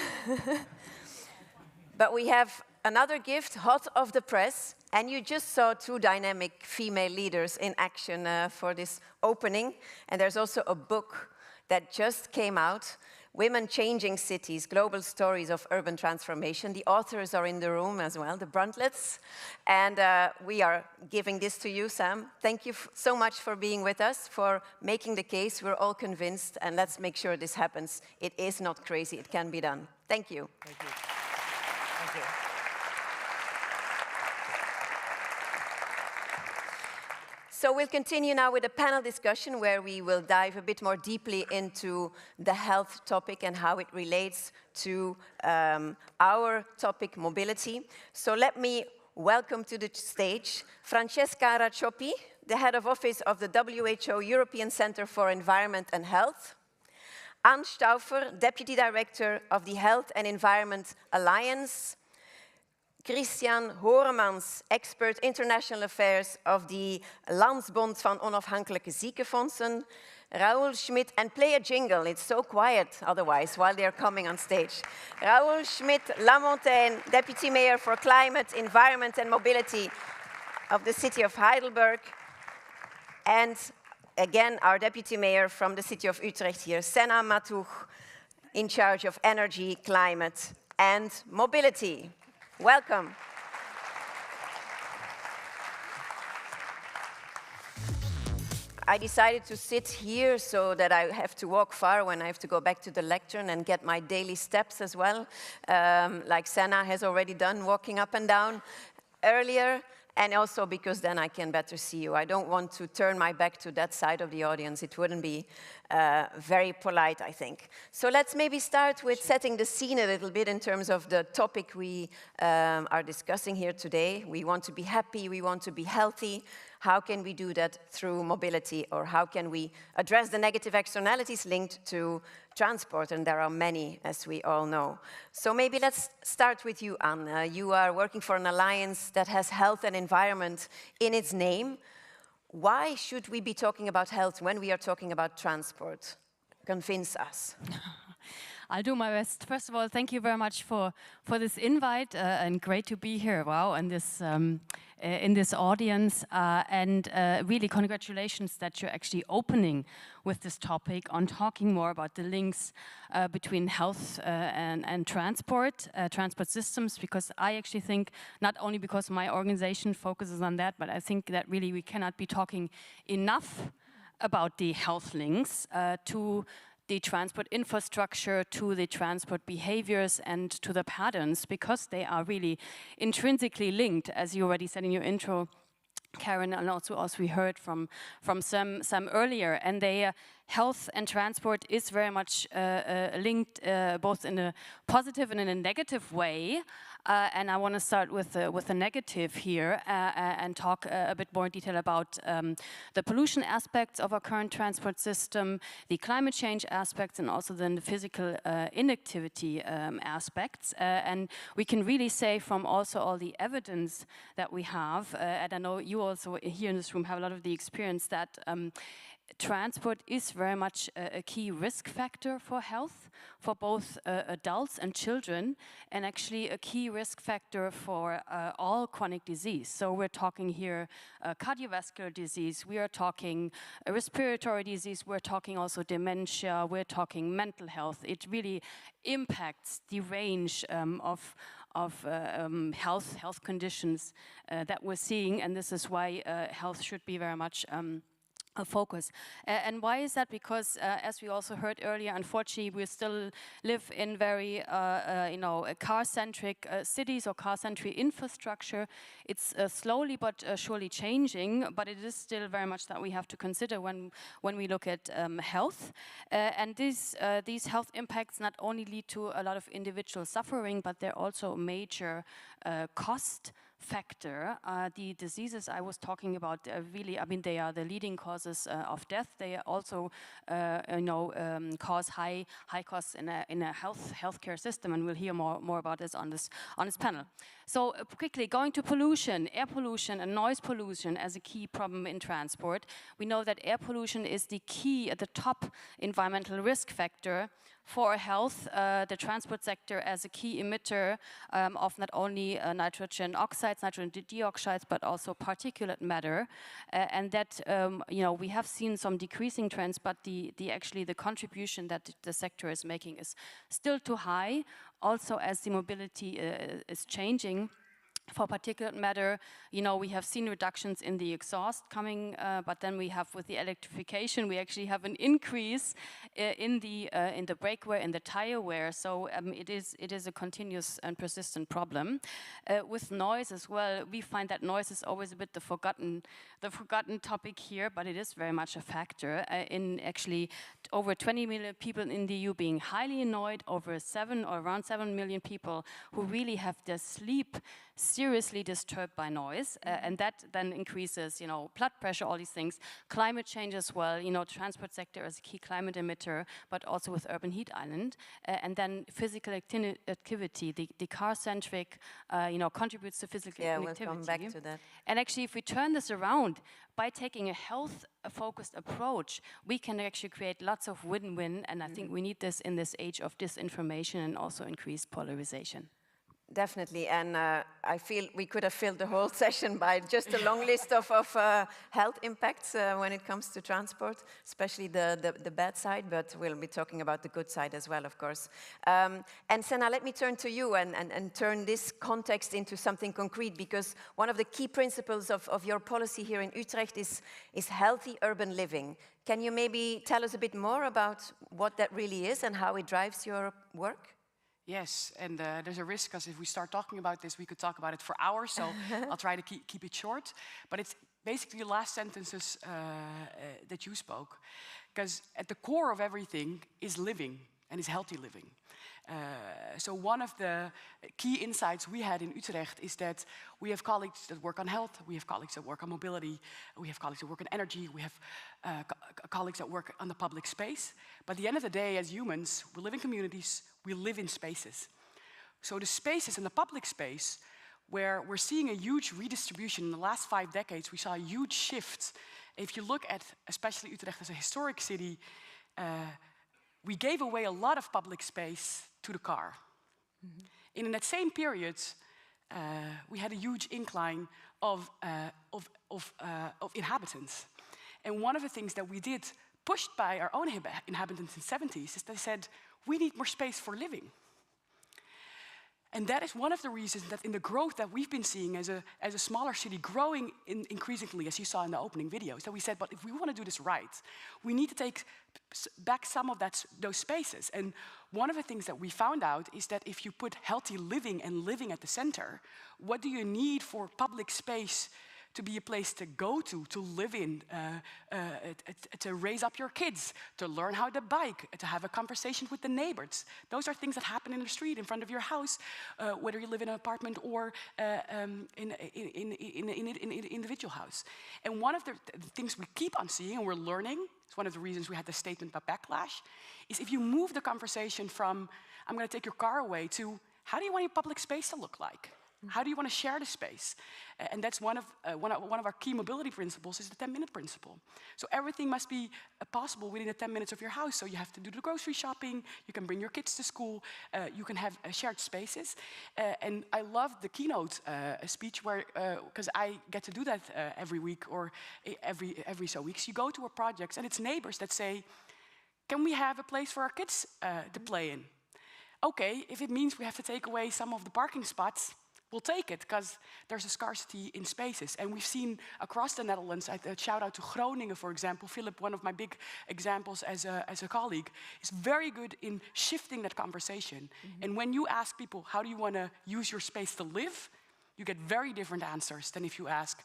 S1: But we have another gift, hot off the press, and you just saw two dynamic female leaders in action for this opening. And there's also a book that just came out, Women Changing Cities, Global Stories of Urban Transformation. The authors are in the room as well, the Brundtlets. And we are giving this to you, Sam. Thank you so much for being with us, for making the case. We're all convinced, and let's make sure this happens. It is not crazy, it can be done. Thank you.
S16: Thank you. Thank you.
S1: So we'll continue now with a panel discussion where we will dive a bit more deeply into the health topic and how it relates to our topic, mobility. So let me welcome to the stage Francesca Raccioppi, the head of office of the WHO European Centre for Environment and Health, Anne Stauffer, deputy director of the Health and Environment Alliance, Christian Horemans, expert international affairs of the Landsbond van Onafhankelijke Ziekenfondsen, Raoul Schmidt, and play a jingle, it's so quiet otherwise while they're coming on stage. Raoul Schmidt-Lamontagne, Deputy Mayor for Climate, Environment and Mobility of the city of Heidelberg, and again our Deputy Mayor from the city of Utrecht here, Senna Maatoug, in charge of energy, climate and mobility. Welcome. I decided to sit here so that I have to walk far when I have to go back to the lectern and get my daily steps as well, like Senna has already done, walking up and down earlier, and also because then I can better see you. I don't want to turn my back to that side of the audience. It wouldn't be very polite, I think. So let's maybe start with setting the scene a little bit in terms of the topic we are discussing here today. We want to be happy, we want to be healthy. how can we do that through mobility, or how can we address the negative externalities linked to transport? And there are many, as we all know. So maybe let's start with you, Anne. You are working for an alliance that has health and environment in its name. Why should we be talking about health when we are talking about transport? Convince us.
S17: I'll do my best. First of all, thank you very much for this invite, and great to be here. Wow, and this in this audience, and really congratulations that you're actually opening with this topic on talking more about the links between health and transport systems, because I actually think, not only because my organization focuses on that, but I think that really we cannot be talking enough about the health links to the transport infrastructure, to the transport behaviors, and to the patterns, because they are really intrinsically linked, as you already said in your intro, Karen, and also as we heard from some earlier. And they health and transport is very much linked, both in a positive and in a negative way. And I want to start with the negative here and talk a bit more in detail about the pollution aspects of our current transport system, the climate change aspects, and also then the physical inactivity aspects. And we can really say from also all the evidence that we have, and I know you also here in this room have a lot of the experience, that transport is very much a key risk factor for health, for both adults and children, and actually a key risk factor for all chronic disease. So we're talking here cardiovascular disease, we are talking respiratory disease, we're talking also dementia, we're talking mental health. It really impacts the range of health conditions that we're seeing, and this is why health should be very much a focus. And why is that? Because as we also heard earlier, unfortunately, we still live in very, car-centric cities or car-centric infrastructure. It's slowly but surely changing, but it is still very much that we have to consider when we look at health. And these health impacts not only lead to a lot of individual suffering, but they're also a major cost factor. The diseases I was talking about really, I mean, they are the leading causes of death. They also, cause high costs in a healthcare system, and we'll hear more about this on this panel. So quickly, going to pollution, air pollution and noise pollution as a key problem in transport. We know that air pollution is the key at the top environmental risk factor for health. The transport sector as a key emitter of not only nitrogen oxides, nitrogen dioxides, but also particulate matter, and that we have seen some decreasing trends, but the contribution that the sector is making is still too high. Also, as the mobility is changing. For particulate matter, we have seen reductions in the exhaust coming, but then we have, with the electrification, we actually have an increase in the brake wear, in the tire wear. So it is a continuous and persistent problem. With noise as well, we find that noise is always a bit the forgotten topic here, but it is very much a factor in actually over 20 million people in the EU being highly annoyed, over around 7 million people who really have their sleep seriously disturbed by noise, and that then increases, blood pressure, all these things. Climate change as well, transport sector is a key climate emitter, but also with urban heat island, and then physical activity, the car-centric, contributes to physical activity.
S1: We'll come back to that.
S17: And actually, if we turn this around, by taking a health-focused approach, we can actually create lots of win-win, and I think we need this in this age of disinformation and also increased polarization.
S1: Definitely, and I feel we could have filled the whole session by just a long list of health impacts when it comes to transport, especially the bad side, but we'll be talking about the good side as well, of course. And Senna, let me turn to you and turn this context into something concrete, because one of the key principles of your policy here in Utrecht is healthy urban living. Can you maybe tell us a bit more about what that really is and how it drives your work?
S3: Yes, and there's a risk, because if we start talking about this, we could talk about it for hours, so I'll try to keep it short. But it's basically the last sentences that you spoke, because at the core of everything is living, and is healthy living. So one of the key insights we had in Utrecht is that we have colleagues that work on health, we have colleagues that work on mobility, we have colleagues that work on energy, we have colleagues that work on the public space. But at the end of the day, as humans, we live in communities, we live in spaces. So the spaces in the public space, where we're seeing a huge redistribution in the last 5 decades, we saw a huge shift. If you look at, especially Utrecht as a historic city, we gave away a lot of public space to the car. Mm-hmm. In that same period, we had a huge incline of inhabitants. And one of the things that we did, pushed by our own inhabitants in the 70s, is they said, we need more space for living. And that is one of the reasons that in the growth that we've been seeing as a smaller city growing increasingly, as you saw in the opening videos, that we said, but if we want to do this right, we need to take back some of those spaces. And one of the things that we found out is that if you put healthy living and living at the center, what do you need for public space to be a place to go to live in, to raise up your kids, to learn how to bike, to have a conversation with the neighbors. Those are things that happen in the street in front of your house, whether you live in an apartment or in an individual house. And one of the things we keep on seeing, and we're learning, it's one of the reasons we had the statement about backlash, is if you move the conversation from, I'm going to take your car away, to how do you want your public space to look like? How do you want to share the space? And that's one of our key mobility principles is the 10-minute principle. So everything must be possible within the 10 minutes of your house. So you have to do the grocery shopping, you can bring your kids to school, you can have shared spaces. And I love the keynote speech where, because I get to do that every week or every so weeks. You go to a project and it's neighbors that say, can we have a place for our kids to play in? Okay, if it means we have to take away some of the parking spots, we'll take it, because there's a scarcity in spaces. And we've seen across the Netherlands, a shout out to Groningen, for example. Philip, one of my big examples as a colleague, is very good in shifting that conversation. Mm-hmm. And when you ask people, how do you want to use your space to live? You get very different answers than if you ask,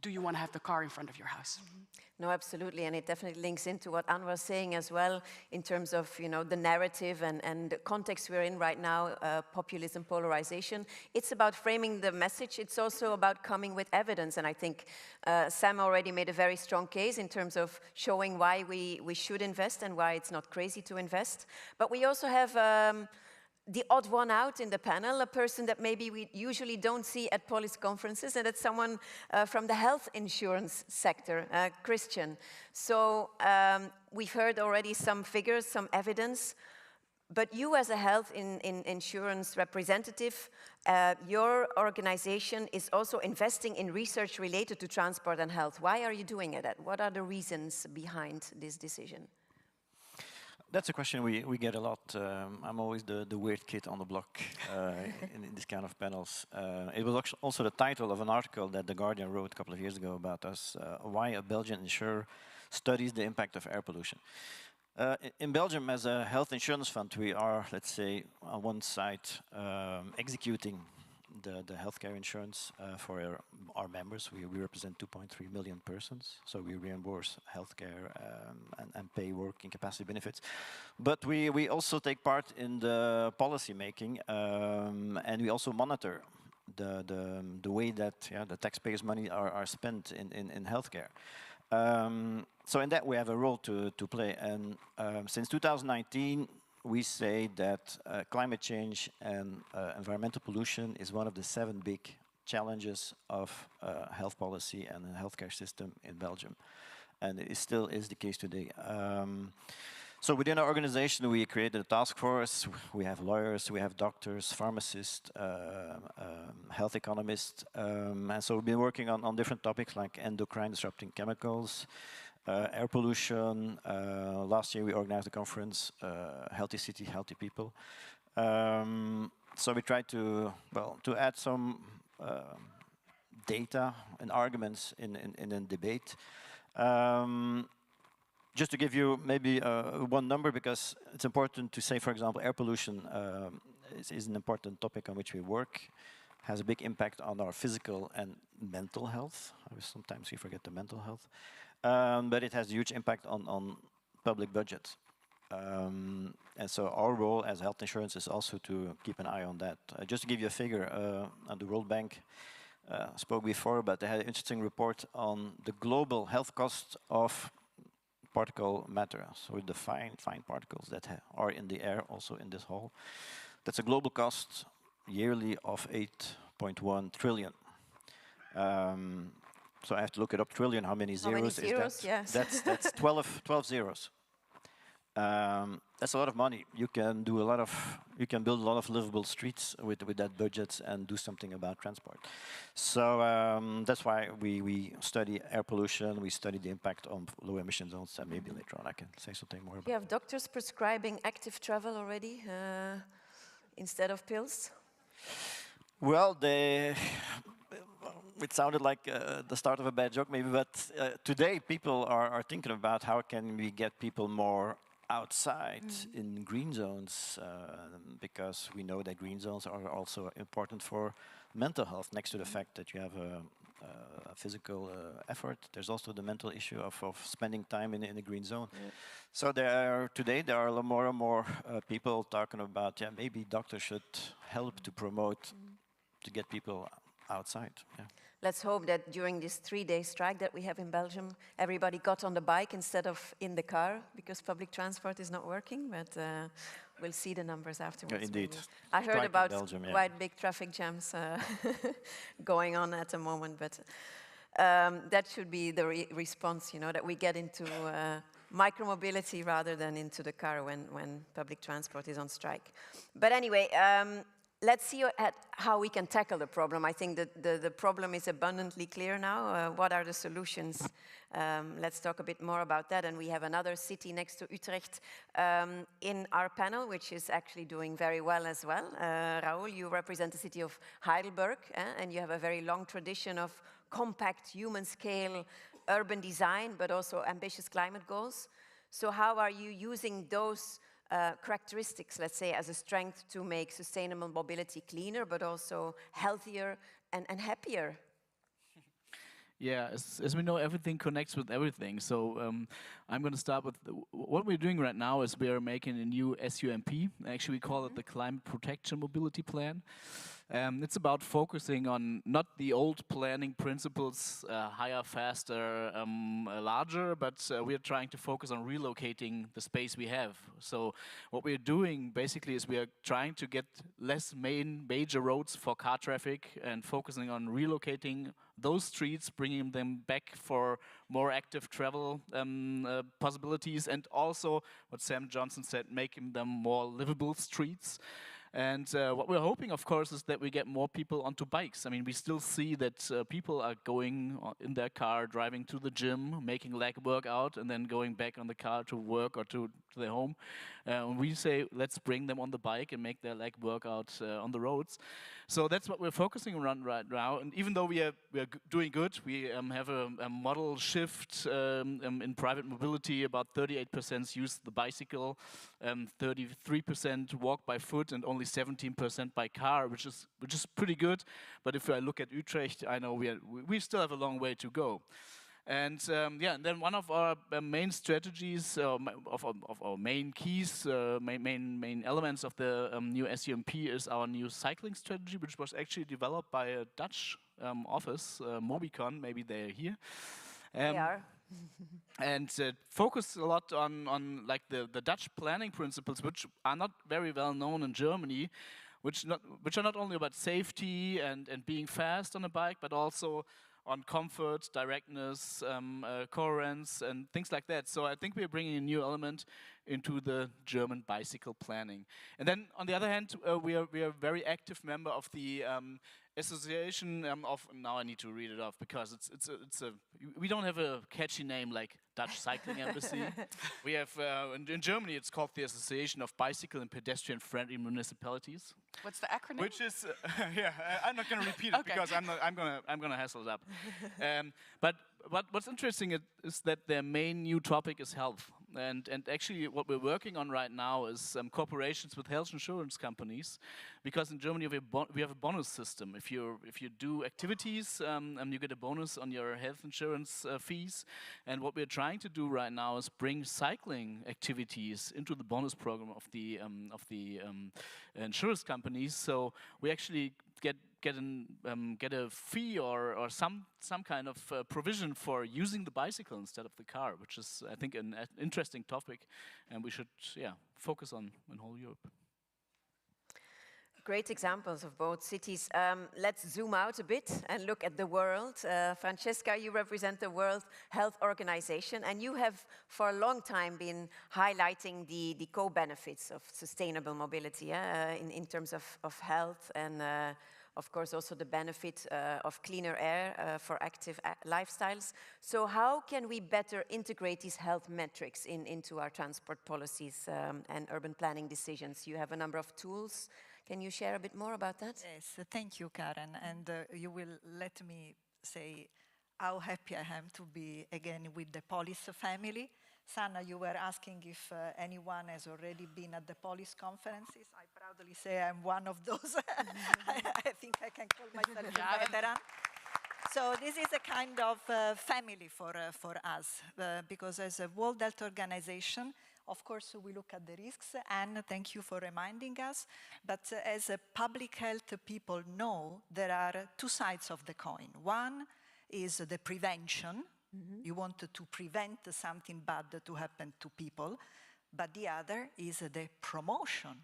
S3: do you want to have the car in front of your house? Mm-hmm.
S1: No, absolutely, and it definitely links into what Anne was saying as well, in terms of the narrative and the context we're in right now, populism, polarization. It's about framing the message. It's also about coming with evidence, and I think Sam already made a very strong case in terms of showing why we should invest and why it's not crazy to invest. But we also have the odd one out in the panel, a person that maybe we usually don't see at POLIS conferences, and it's someone from the health insurance sector, Christian. So we've heard already some figures, some evidence, but you as a health insurance representative, your organization is also investing in research related to transport and health. Why are you doing it? What are the reasons behind this decision?
S18: That's a question we get a lot. I'm always the weird kid on the block in these kind of panels. It was also the title of an article that The Guardian wrote a couple of years ago about us, why a Belgian insurer studies the impact of air pollution. In Belgium, as a health insurance fund, we are, let's say, on one side, executing the healthcare insurance for our members. We represent 2.3 million persons, so we reimburse healthcare and pay working capacity benefits. But we also take part in the policy making, and we also monitor the way that the taxpayers' money are spent in healthcare. So in that we have a role to play, and since 2019 we say that climate change and environmental pollution is one of the 7 big challenges of health policy and the healthcare system in Belgium. And it still is the case today. So within our organization, we created a task force. We have lawyers, we have doctors, pharmacists, health economists. And so we've been working on different topics like endocrine disrupting chemicals, air pollution. Last year we organized a conference, Healthy City, Healthy People. So we tried to add some data and arguments in a debate. Just to give you maybe one number, because it's important to say, for example, air pollution is an important topic on which we work, has a big impact on our physical and mental health. Sometimes we forget the mental health. But it has a huge impact on public budgets. And so our role as health insurance is also to keep an eye on that. Just to give you a figure, the World Bank spoke before, but they had an interesting report on the global health cost of particle matter, so the fine particles that are in the air, also in this hall. That's a global cost yearly of 8.1 trillion. So I have to look it up. Trillion, how many zeros is that?
S1: Yes.
S18: That's 12 zeros. That's a lot of money. You can do you can build a lot of livable streets with that budget and do something about transport. So that's why we study air pollution. We study the impact on low emission zones, and maybe later on I can say something more about.
S1: You have doctors prescribing active travel already instead of pills?
S18: Well, it sounded like the start of a bad joke, maybe, but today people are thinking about how can we get people more outside in green zones, because we know that green zones are also important for mental health. Next to the fact that you have a physical effort, there's also the mental issue of spending time in a green zone. So today there are more and more people talking about, maybe doctors should help to promote, to get people outside. Yeah.
S1: Let's hope that during this 3-day strike that we have in Belgium, everybody got on the bike instead of in the car, because public transport is not working, but we'll see the numbers afterwards.
S18: Yeah, indeed.
S1: Maybe. I heard
S18: Strike
S1: about
S18: Belgium,
S1: quite big traffic jams going on at the moment, but that should be the response, that we get into micromobility rather than into the car when public transport is on strike. But anyway, let's see at how we can tackle the problem. I think that the problem is abundantly clear now. What are the solutions? Let's talk a bit more about that. And we have another city next to Utrecht in our panel, which is actually doing very well as well. Raoul, you represent the city of Heidelberg, and you have a very long tradition of compact, human-scale urban design, but also ambitious climate goals. So how are you using those characteristics, let's say, as a strength to make sustainable mobility cleaner, but also healthier and happier?
S19: Yeah, as we know, everything connects with everything. So I'm going to start with what we're doing right now is we are making a new SUMP. Actually, we call it the Climate Protection Mobility Plan. It's about focusing on not the old planning principles, higher, faster, larger, but we are trying to focus on relocating the space we have. So what we're doing basically is we are trying to get less major roads for car traffic and focusing on relocating those streets, bringing them back for more active travel possibilities, and also what Sam Johnson said, making them more livable streets. And what we're hoping, of course, is that we get more people onto bikes. I mean, we still see that people are going in their car, driving to the gym, making leg workout, and then going back on the car to work or to their home. We say, let's bring them on the bike and make their leg workout on the roads. So that's what we're focusing on right now. And even though we are doing good, we have a model shift in private mobility. About 38% use the bicycle, 33% walk by foot, and only 17% by car, which is pretty good. But if I look at Utrecht, I know we still have a long way to go. And and then one of our main strategies, of our main keys, main elements of the new SUMP is our new cycling strategy, which was actually developed by a Dutch office, Mobicon. Maybe they're here.
S1: They are.
S19: And focus a lot on like the Dutch planning principles, which are not very well known in Germany, which are not only about safety and being fast on a bike, but also on comfort, directness, coherence, and things like that. So I think we're bringing a new element into the German bicycle planning. And then on the other hand, we are a very active member of the association of, now I need to read it off because we don't have a catchy name like Dutch Cycling Embassy. We have, in Germany it's called the Association of Bicycle and Pedestrian Friendly Municipalities.
S3: What's the acronym?
S19: Which is, I'm not going to repeat it because I'm going to hassle it up. But what's interesting is that their main new topic is health. And actually what we're working on right now is cooperations with health insurance companies, because in Germany we have a bonus system. If you do activities, you get a bonus on your health insurance fees. And what we're trying to do right now is bring cycling activities into the bonus program of the insurance companies. So we actually get a fee or some kind of provision for using the bicycle instead of the car, which is, I think, an interesting topic, and we should focus on in whole Europe.
S1: Great examples of both cities. Let's zoom out a bit and look at the world. Francesca, you represent the World Health Organization, and you have for a long time been highlighting the co-benefits of sustainable mobility in terms of health and of course also the benefit of cleaner air for active lifestyles. So how can we better integrate these health metrics into our transport policies and urban planning decisions? You have a number of tools. Can you share a bit more about that?
S20: Yes, thank you, Karen. And you will let me say how happy I am to be again with the POLIS family. Sanna, you were asking if anyone has already been at the POLIS conferences. I proudly say I'm one of those. I think I can call myself a veteran. So this is a kind of family for us, because as a World Health Organization, of course, we look at the risks, and thank you for reminding us. But as a public health people know, there are two sides of the coin. One is the prevention. You want to prevent something bad to happen to people. But the other is the promotion.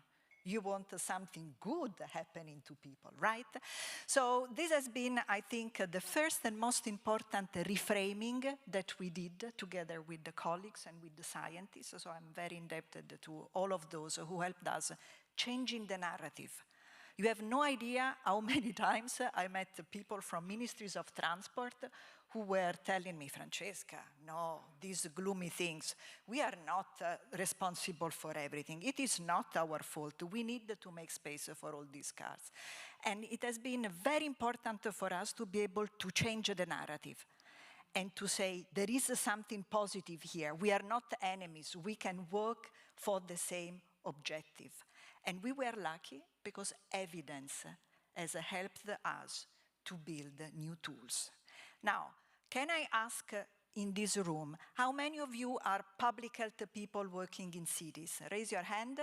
S20: You want something good happening to people, right? So this has been, I think, the first and most important reframing that we did together with the colleagues and with the scientists. So I'm very indebted to all of those who helped us changing the narrative. You have no idea how many times I met people from ministries of transport who were telling me, Francesca, no, these gloomy things, we are not responsible for everything. It is not our fault. We need to make space for all these cars. And it has been very important for us to be able to change the narrative and to say there is something positive here. We are not enemies. We can work for the same objective. And we were lucky because evidence has helped us to build new tools. Now, can I ask in this room, how many of you are public health people working in cities? Raise your hand.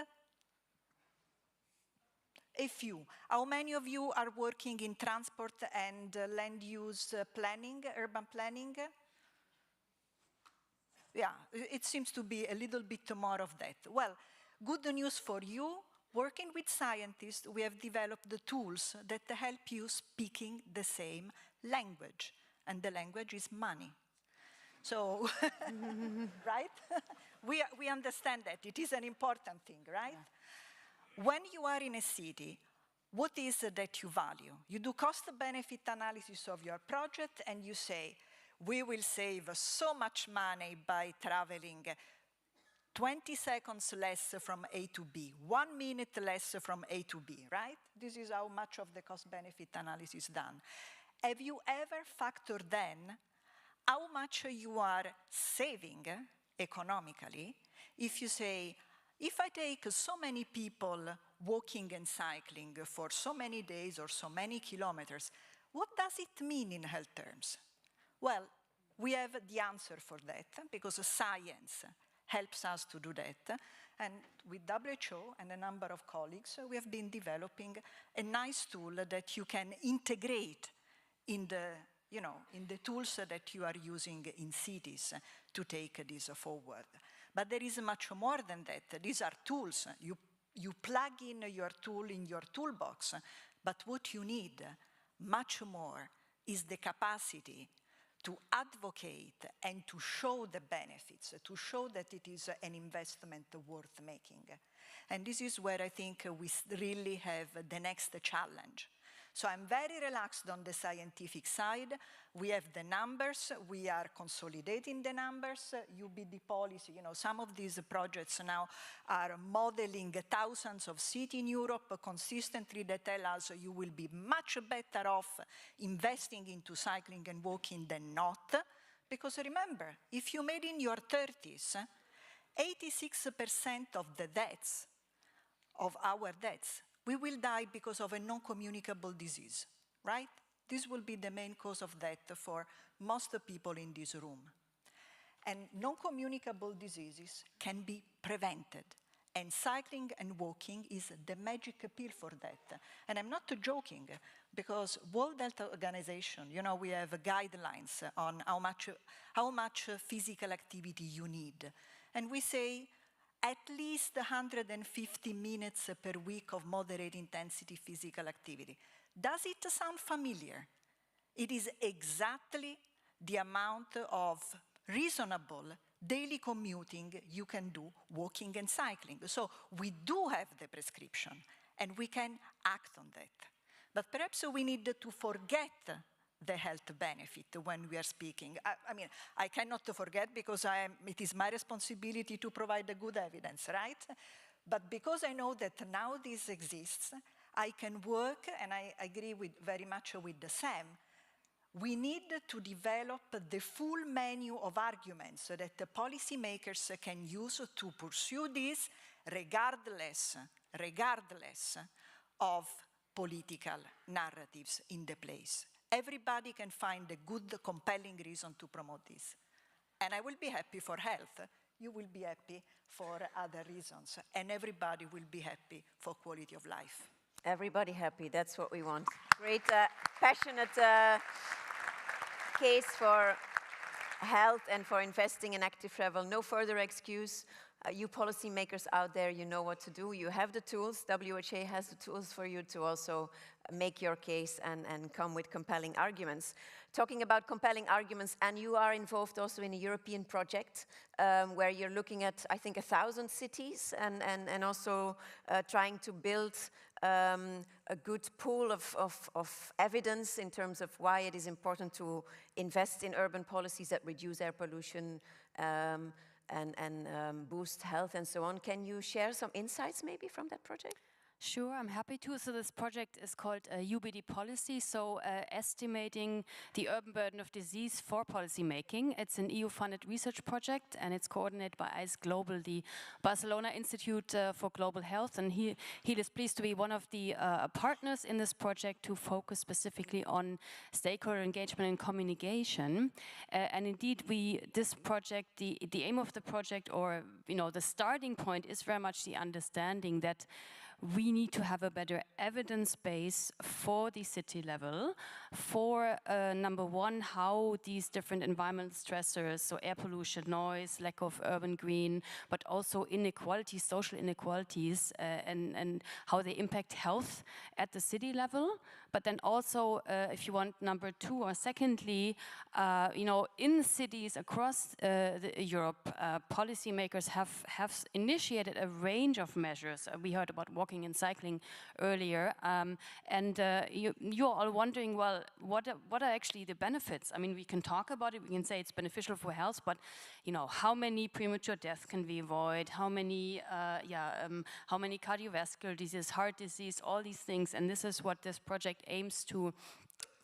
S20: A few. How many of you are working in transport and land use planning, urban planning? Yeah, it seems to be a little bit more of that. Well, good news for you. Working with scientists, we have developed the tools that help you speaking the same language. And the language is money. So, right? We understand that. It is an important thing, right? Yeah. When you are in a city, what is it that you value? You do cost-benefit analysis of your project, and you say, we will save so much money by traveling 20 seconds less from A to B, 1 minute less from A to B, right? This is how much of the cost-benefit analysis is done. Have you ever factored then how much you are saving economically if you say, if I take so many people walking and cycling for so many days or so many kilometers, what does it mean in health terms? Well, we have the answer for that because science helps us to do that. And with WHO and a number of colleagues, we have been developing a nice tool that you can integrate in the tools that you are using in cities to take this forward. But there is much more than that. These are tools. You plug in your tool in your toolbox, but what you need much more is the capacity to advocate and to show the benefits, to show that it is an investment worth making. And this is where I think we really have the next challenge. So I'm very relaxed on the scientific side. We have the numbers. We are consolidating the numbers. UBD policy, some of these projects now are modeling thousands of cities in Europe consistently that tell us you will be much better off investing into cycling and walking than not. Because remember, if you made in your 30s, 86% of the deaths, of our deaths, we will die because of a non-communicable disease, right? This will be the main cause of death for most people in this room. And non-communicable diseases can be prevented. And cycling and walking is the magic pill for that. And I'm not joking, because World Health Organization, you know, we have guidelines on how much physical activity you need. And we say at least 150 minutes per week of moderate intensity physical activity. Does it sound familiar? It is exactly the amount of reasonable daily commuting you can do walking and cycling. So we do have the prescription and we can act on that. But perhaps we need to forget the health benefit when we are speaking. I mean, I cannot forget because it is my responsibility to provide the good evidence, right? But because I know that now this exists, I can work, and I agree very much with Sam, we need to develop the full menu of arguments so that the policymakers can use to pursue this regardless of political narratives in the place. Everybody can find a good, compelling reason to promote this. And I will be happy for health. You will be happy for other reasons. And everybody will be happy for quality of life.
S1: Everybody happy, that's what we want. Great, passionate case for health and for investing in active travel. No further excuse. You policymakers out there, you know what to do. You have the tools. WHA has the tools for you to also make your case and come with compelling arguments. Talking about compelling arguments, and you are involved also in a European project where you're looking at, I think, 1,000 cities and also trying to build a good pool of evidence in terms of why it is important to invest in urban policies that reduce air pollution and boost health and so on. Can you share some insights maybe from that project?
S17: Sure, I'm happy to. So this project is called UBD Policy, so estimating the urban burden of disease for policy making. It's an EU-funded research project, and it's coordinated by ICE Global, the Barcelona Institute for Global Health, and he is pleased to be one of the partners in this project to focus specifically on stakeholder engagement and communication. And indeed, this project, the aim of the project, or the starting point, is very much the understanding that we need to have a better evidence base for the city level for, number one, how these different environmental stressors, so air pollution, noise, lack of urban green, but also inequalities, social inequalities, and how they impact health at the city level. But then also, if you want, number two, or secondly, in cities across Europe, policymakers have initiated a range of measures. We heard about walking and cycling earlier, and you're all wondering, well, what are actually the benefits? I mean, we can talk about it, we can say it's beneficial for health, but how many premature deaths can we avoid? How many cardiovascular disease, heart disease, all these things, and this is what this project aims to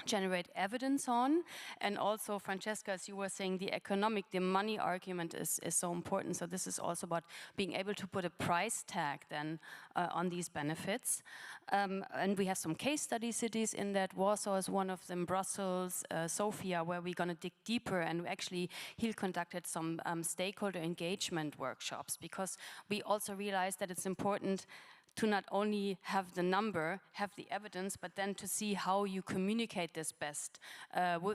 S17: generate evidence on. And also, Francesca, as you were saying, the money argument is so important. So this is also about being able to put a price tag then on these benefits. And we have some case study cities in that. Warsaw is one of them, Brussels, Sofia, where we're going to dig deeper. And actually, he conducted some stakeholder engagement workshops, because we also realized that it's important to not only have the number, have the evidence, but then to see how you communicate this best,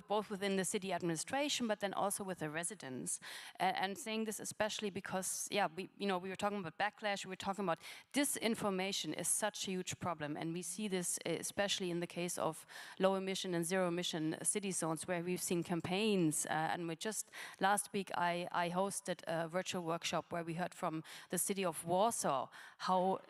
S17: both within the city administration, but then also with the residents. And saying this especially because, we were talking about backlash, we were talking about disinformation is such a huge problem, and we see this especially in the case of low emission and zero emission city zones, where we've seen campaigns, and last week I hosted a virtual workshop where we heard from the city of Warsaw how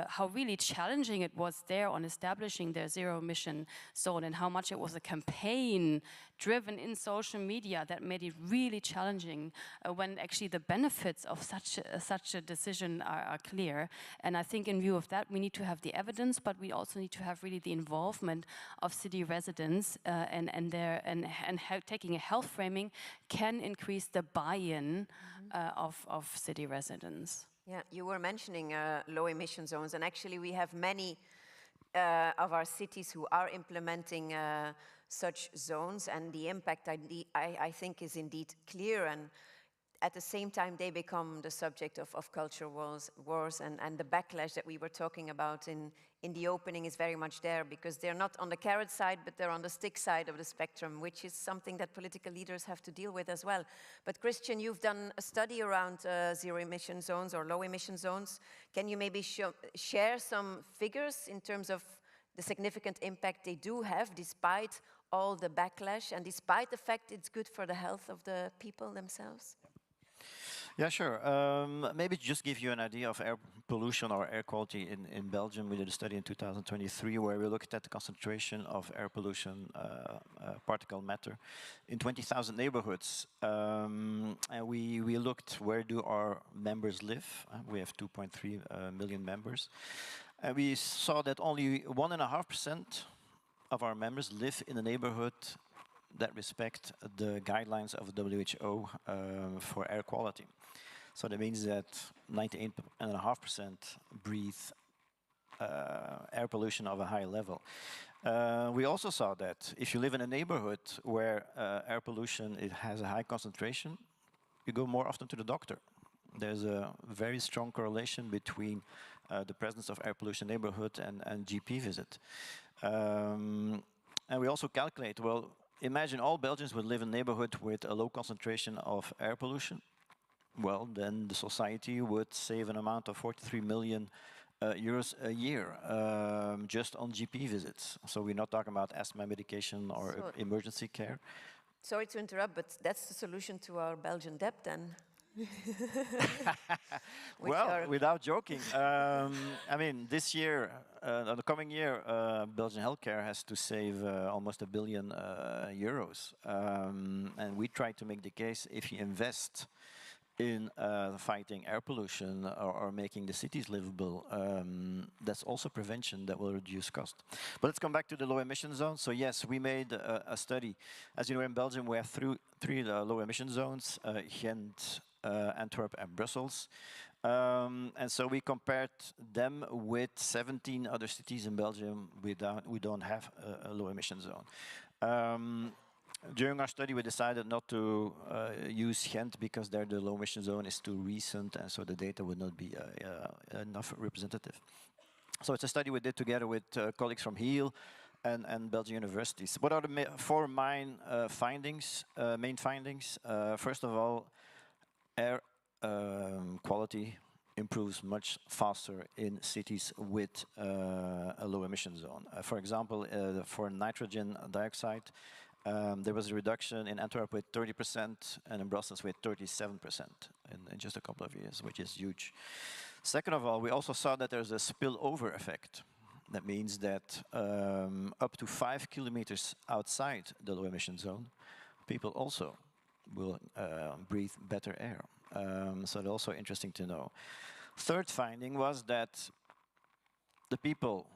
S17: how really challenging it was there on establishing their zero emission zone, and how much it was a campaign driven in social media that made it really challenging when actually the benefits of such a decision are clear. And I think in view of that, we need to have the evidence, but we also need to have really the involvement of city residents, and taking a health framing can increase the buy-in of city residents.
S1: Yeah, you were mentioning low emission zones, and actually we have many of our cities who are implementing such zones, and the impact I think is indeed clear, and at the same time they become the subject of culture wars and the backlash that we were talking about in the opening is very much there, because they're not on the carrot side, but they're on the stick side of the spectrum, which is something that political leaders have to deal with as well. But Christian, you've done a study around zero emission zones or low emission zones. Can you maybe share some figures in terms of the significant impact they do have despite all the backlash and despite the fact it's good for the health of the people themselves?
S18: Yeah, sure. Maybe just give you an idea of air pollution or air quality in Belgium. We did a study in 2023 where we looked at the concentration of air pollution, particle matter, in 20,000 neighborhoods. And we looked, where do our members live? We have 2.3 million members. And we saw that only 1.5% of our members live in a neighborhood that respect the guidelines of the WHO for air quality. So that means that 98.5% breathe air pollution of a high level. We also saw that if you live in a neighborhood where air pollution has a high concentration, you go more often to the doctor. There's a very strong correlation between the presence of air pollution neighborhood and GP visit. And we also calculate, well, imagine all Belgians would live in a neighborhood with a low concentration of air pollution. Well, then the society would save an amount of 43 million euros a year just on GP visits. So we're not talking about asthma medication or emergency care.
S1: Sorry to interrupt, but that's the solution to our Belgian debt then.
S18: Well, without joking, I mean, this year, the coming year, Belgian healthcare has to save almost €1 billion. And we try to make the case, if you invest in fighting air pollution or making the cities livable, that's also prevention that will reduce cost. But let's come back to the low emission zones. So yes, we made a study. As you know, in Belgium, we have three low emission zones, Ghent, Antwerp and Brussels. And so we compared them with 17 other cities in Belgium we don't have a low emission zone. During our study, we decided not to use Ghent because there the low emission zone is too recent, and so the data would not be enough representative. So it's a study we did together with colleagues from Heel and Belgian universities. What are the four main findings? First of all, air quality improves much faster in cities with a low emission zone. For example, for nitrogen dioxide, there was a reduction in Antwerp with 30% and in Brussels with 37% in just a couple of years, which is huge. Second of all, we also saw that there's a spillover effect. That means that up to 5 kilometers outside the low emission zone, people also will breathe better air. So it's also interesting to know. Third finding was that the people,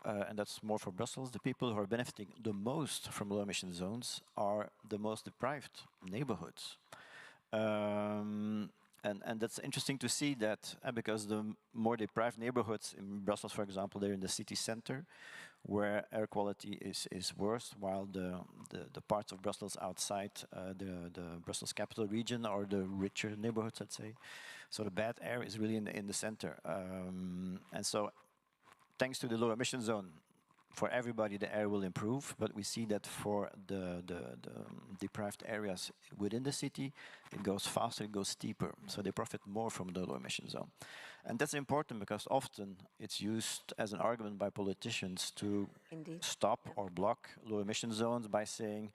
S18: and that's more for Brussels, the people who are benefiting the most from low emission zones are the most deprived neighborhoods. And that's interesting to see that because the more deprived neighborhoods in Brussels, for example, they're in the city center, where air quality is worse, while the parts of Brussels outside the Brussels capital region are the richer neighborhoods, let's say. So the bad air is really in the center. And so thanks to the low emission zone, for everybody the air will improve, but we see that for the deprived areas within the city, it goes faster, it goes steeper, so they profit more from the low emission zone. And that's important because often it's used as an argument by politicians to stop or block low emission zones by saying,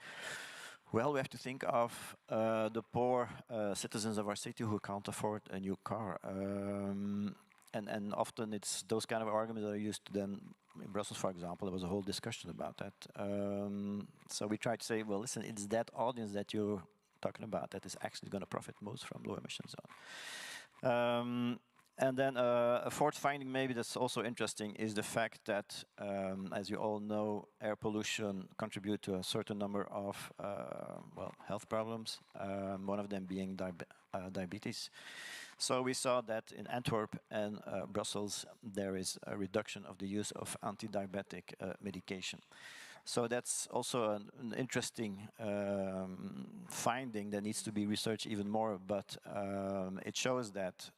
S18: well, we have to think of the poor citizens of our city who can't afford a new car. and often it's those kind of arguments that are used to then, in Brussels, for example, there was a whole discussion about that. So we try to say, well, listen, it's that audience that you're talking about that is actually going to profit most from low emission zone. And then a fourth finding, maybe that's also interesting, is the fact that, as you all know, air pollution contributes to a certain number of health problems, one of them being diabetes. So we saw that in Antwerp and Brussels, there is a reduction of the use of anti-diabetic medication. So that's also an interesting finding that needs to be researched even more, but it shows that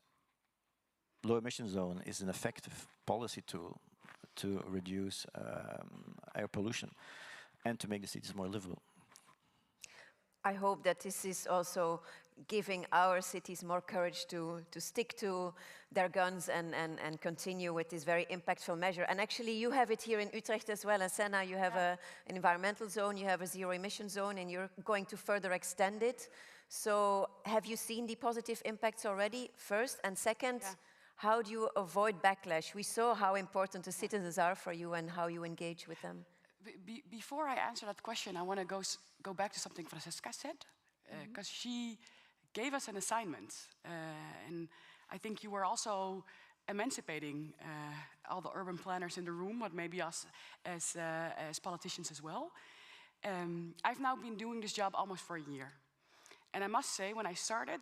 S18: low emission zone is an effective policy tool to reduce air pollution and to make the cities more livable.
S1: I hope that this is also giving our cities more courage to stick to their guns and continue with this very impactful measure. And actually you have it here in Utrecht as well. And Senna, you have an environmental zone, you have a zero emission zone, and you're going to further extend it. So have you seen the positive impacts already, first? And second, how do you avoid backlash? We saw how important the citizens are for you and how you engage with them.
S3: Before I answer that question, I want to go back to something Francesca said, because she gave us an assignment. And I think you were also emancipating all the urban planners in the room, but maybe us as politicians as well. I've now been doing this job almost for a year. And I must say, when I started,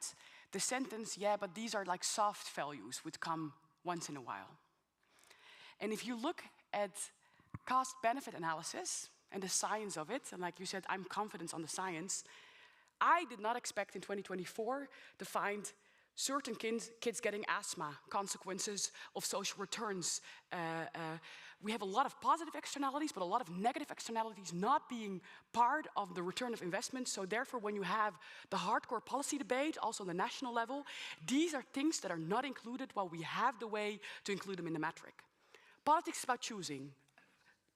S3: the sentence, yeah, but these are like soft values, would come once in a while. And if you look at cost-benefit analysis and the science of it, and like you said, I'm confident on the science, I did not expect in 2024 to find certain kids getting asthma, consequences of social returns. We have a lot of positive externalities, but a lot of negative externalities not being part of the return of investment. So therefore, when you have the hardcore policy debate, also on the national level, these are things that are not included while we have the way to include them in the metric. Politics is about choosing.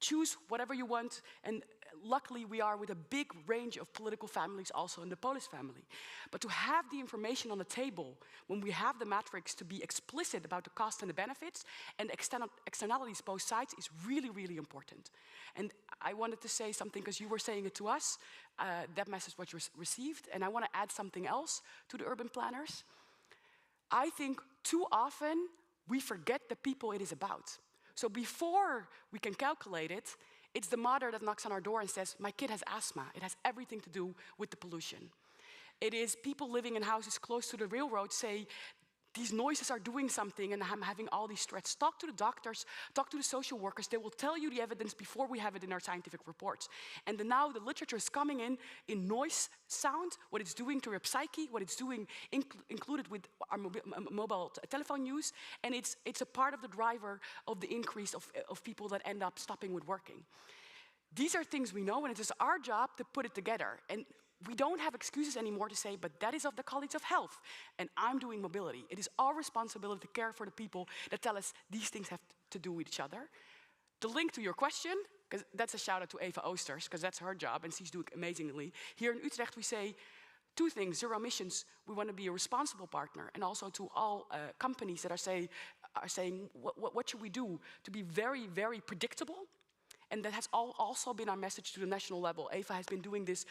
S3: Choose whatever you want, and luckily we are with a big range of political families also in the POLIS family. But to have the information on the table when we have the metrics to be explicit about the cost and the benefits and externalities both sides is really, really important. And I wanted to say something because you were saying it to us, that message was received, and I want to add something else to the urban planners. I think too often we forget the people it is about. So before we can calculate it, it's the mother that knocks on our door and says, my kid has asthma. It has everything to do with the pollution. It is people living in houses close to the railroad say, these noises are doing something and I'm having all these threats. Talk to the doctors, talk to the social workers. They will tell you the evidence before we have it in our scientific reports. And now the literature is coming in noise, sound, what it's doing to your psyche, what it's doing included with our mobile telephone use. And it's a part of the driver of the increase of people that end up stopping with working. These are things we know, and it is our job to put it together. And we don't have excuses anymore to say, but that is of the colleagues of health, and I'm doing mobility. It is our responsibility to care for the people that tell us these things have to do with each other. The link to your question, because that's a shout out to Eva Oosters, because that's her job, and she's doing amazingly. Here in Utrecht, we say two things: zero emissions. We want to be a responsible partner, and also to all companies that are saying, what should we do to be very, very predictable? And that has also been our message to the national level. Eva has been doing this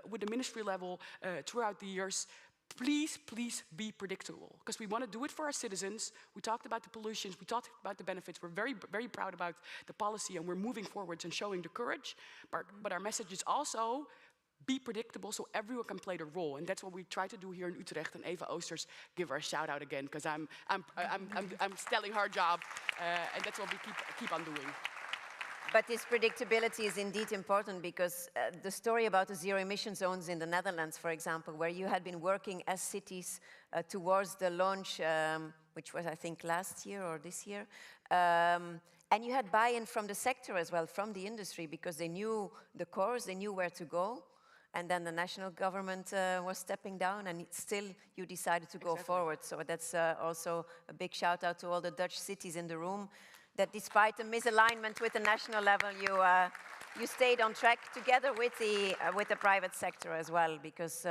S3: with the ministry level throughout the years. Please, please be predictable, because we want to do it for our citizens. We talked about the pollutions, we talked about the benefits. We're very, very proud about the policy, and we're moving forwards and showing the courage. But our message is also be predictable so everyone can play their role. And that's what we try to do here in Utrecht. And Eva Oosters, give her a shout out again, because I'm telling her job, and that's what we keep on doing.
S1: But this predictability is indeed important, because the story about the zero emission zones in the Netherlands, for example, where you had been working as cities towards the launch, which was I think last year or this year, and you had buy-in from the sector as well, from the industry, because they knew the course, they knew where to go, and then the national government was stepping down, and still you decided to go forward. So that's also a big shout out to all the Dutch cities in the room, that despite the misalignment with the national level, you stayed on track together with the private sector as well, because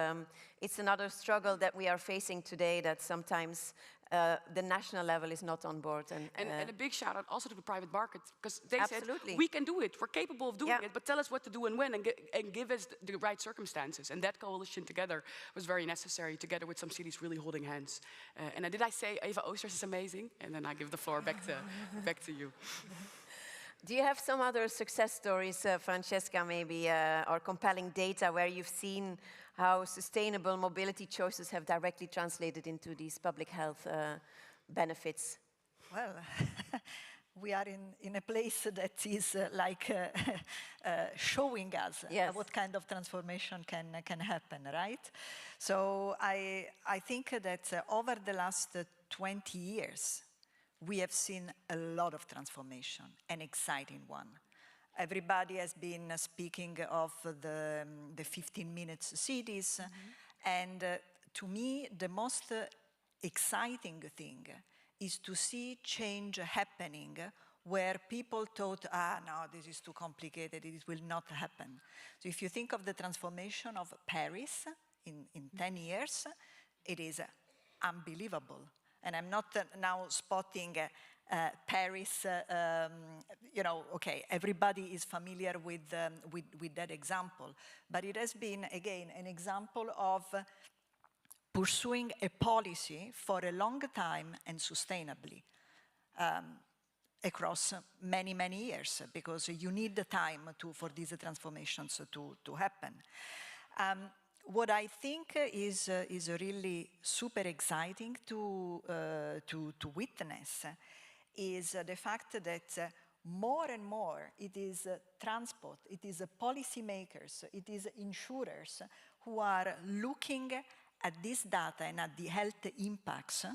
S1: it's another struggle that we are facing today, that sometimes the national level is not on board.
S3: And a big shout out also to the private market, because they
S1: Absolutely.
S3: said, we can do it, we're capable of doing
S1: Yeah.
S3: it, but tell us what to do and when, and give us the right circumstances. And that coalition together was very necessary, together with some cities really holding hands. And did I say Eva Oosters is amazing? And then I give the floor back to you.
S1: Do you have some other success stories, Francesca, maybe, or compelling data where you've seen how sustainable mobility choices have directly translated into these public health benefits?
S20: Well, we are in a place that is showing us what kind of transformation can happen, right? So I think that over the last 20 years, we have seen a lot of transformation, an exciting one. Everybody has been speaking of the 15 minutes cities, and to me, the most exciting thing is to see change happening where people thought, no, this is too complicated, it will not happen. So if you think of the transformation of Paris in 10 years, it is unbelievable. And I'm not now spotting Paris, okay, everybody is familiar with that example. But it has been, again, an example of pursuing a policy for a long time and sustainably across many, many years, because you need the time for these transformations to happen. What I think is really super exciting to witness is the fact that more and more it is transport, it is policymakers, it is insurers who are looking at this data and at the health impacts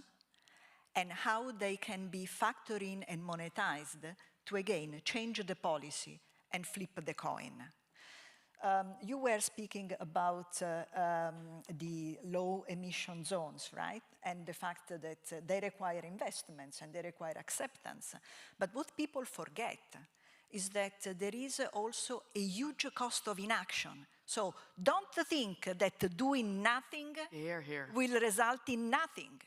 S20: and how they can be factored in and monetized to, again, change the policy and flip the coin. You were speaking about the low emission zones, right? And the fact that they require investments and they require acceptance. But what people forget is that there is also a huge cost of inaction. So don't think that doing nothing will result in nothing.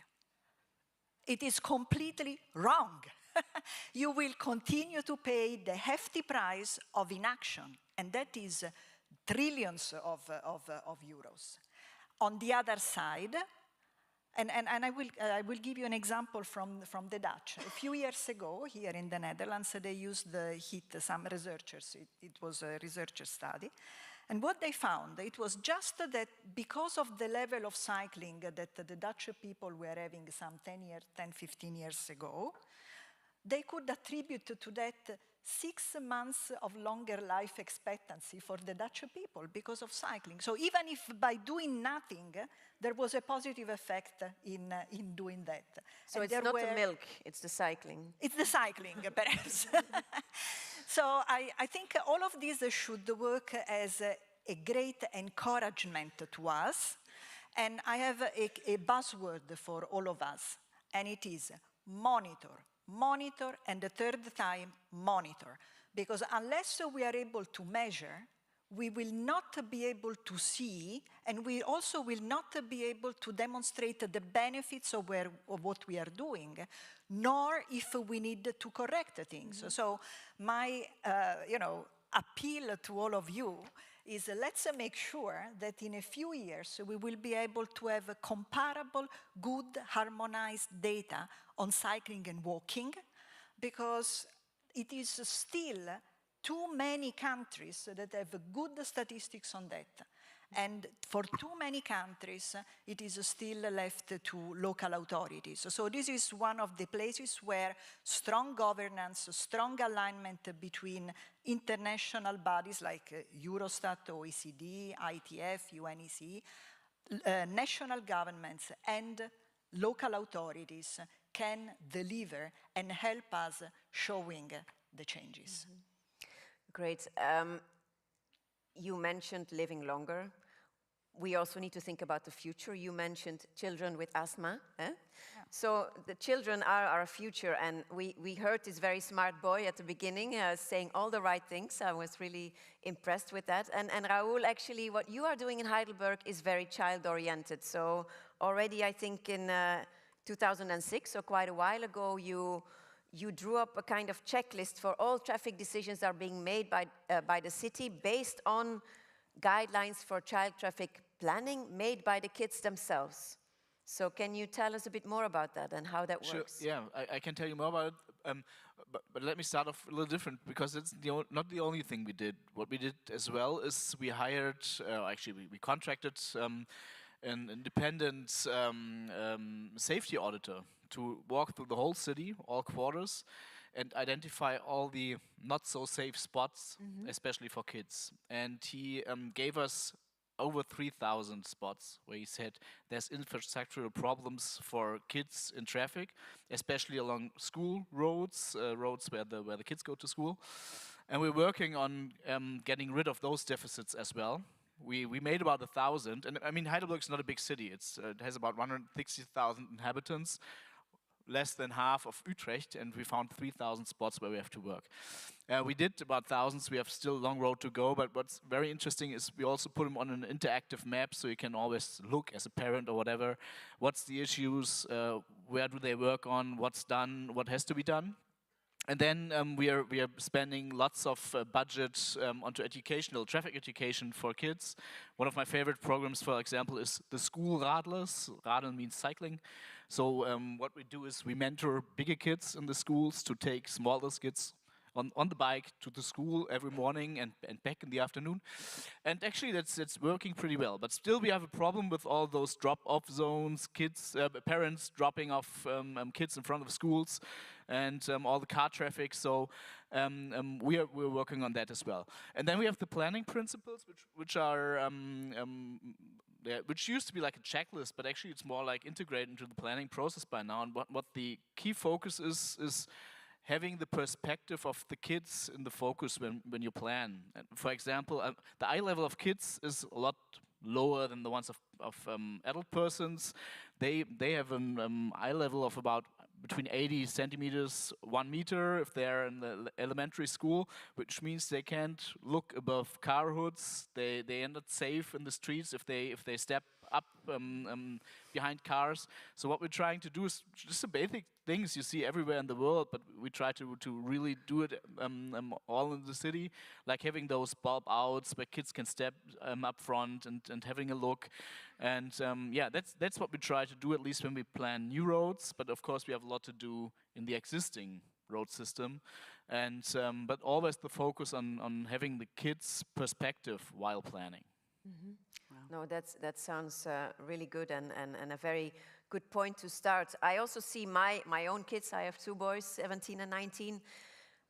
S20: It is completely wrong. You will continue to pay the hefty price of inaction, and that is trillions of euros. On the other side, and I will give you an example from the Dutch. A few years ago, here in the Netherlands, they used the HEAT, some researchers, it was a research study. And what they found, it was just that because of the level of cycling that the Dutch people were having some 15 years ago, they could attribute to that 6 months of longer life expectancy for the Dutch people because of cycling. So even if by doing nothing, there was a positive effect in doing that.
S1: So
S20: and
S1: it's not the milk, it's the cycling.
S20: It's the cycling, perhaps. So I think all of this should work as a great encouragement to us. And I have a buzzword for all of us, and it is monitor. Monitor, and the third time, monitor. Because unless we are able to measure, we will not be able to see, and we also will not be able to demonstrate the benefits of what we are doing, nor if we need to correct things. So my appeal to all of you is let's make sure that in a few years we will be able to have a comparable, good, harmonized data on cycling and walking, because it is still too many countries that have good statistics on that. And for too many countries, it is still left to local authorities. So this is one of the places where strong governance, strong alignment between international bodies like Eurostat, OECD, ITF, UNECE, national governments and local authorities can deliver and help us showing the changes.
S1: Great. You mentioned living longer. We also need to think about the future. You mentioned children with asthma. Yeah. So the children are our future, and we heard this very smart boy at the beginning saying all the right things. I was really impressed with that. And Raoul, actually, what you are doing in Heidelberg is very child-oriented. So already, I think, 2006, so quite a while ago, you drew up a kind of checklist for all traffic decisions that are being made by the city based on guidelines for child traffic planning made by the kids themselves. So can you tell us a bit more about that and how that works?
S19: Sure, yeah, I can tell you more about it. But let me start off a little different, because it's not the only thing we did. What we did as well is we hired, actually we contracted an independent safety auditor to walk through the whole city, all quarters, and identify all the not so safe spots, especially for kids. And he gave us over 3,000 spots where he said there's infrastructural problems for kids in traffic, especially along school roads, roads where the kids go to school. And we're working on getting rid of those deficits as well. We made about 1,000, and I mean Heidelberg is not a big city. It has about 160,000 inhabitants, less than half of Utrecht, and we found 3,000 spots where we have to work. We did about thousands. We have still a long road to go, but what's very interesting is we also put them on an interactive map, so you can always look as a parent or whatever, what's the issues, where do they work on, what's done, what has to be done. And then we are spending lots of budget onto educational, traffic education for kids. One of my favorite programs, for example, is the school Radlers. Radeln means cycling. So what we do is we mentor bigger kids in the schools to take smaller kids on the bike to the school every morning and back in the afternoon. And actually that's working pretty well. But still we have a problem with all those drop-off zones, kids, parents dropping off kids in front of schools, and all the car traffic. So we're working on that as well. And then we have the planning principles, which are which used to be like a checklist, but actually it's more like integrated into the planning process by now. And what the key focus is having the perspective of the kids in the focus when you plan. And for example, the eye level of kids is a lot lower than the ones of adult persons. They have an eye level of about between 80 centimeters, 1 meter if they're in the elementary school, which means they can't look above car hoods. They end up safe in the streets if they step up behind cars. So what we're trying to do is just the basic things you see everywhere in the world, but we try to really do it all in the city, like having those bulb outs where kids can step up front and having a look. And yeah, that's what we try to do, at least when we plan new roads. But of course we have a lot to do in the existing road system, and but always the focus on having the kids' perspective while planning.
S1: No, that sounds really good and a very good point to start. I also see my own kids. I have 2 boys, 17 and 19.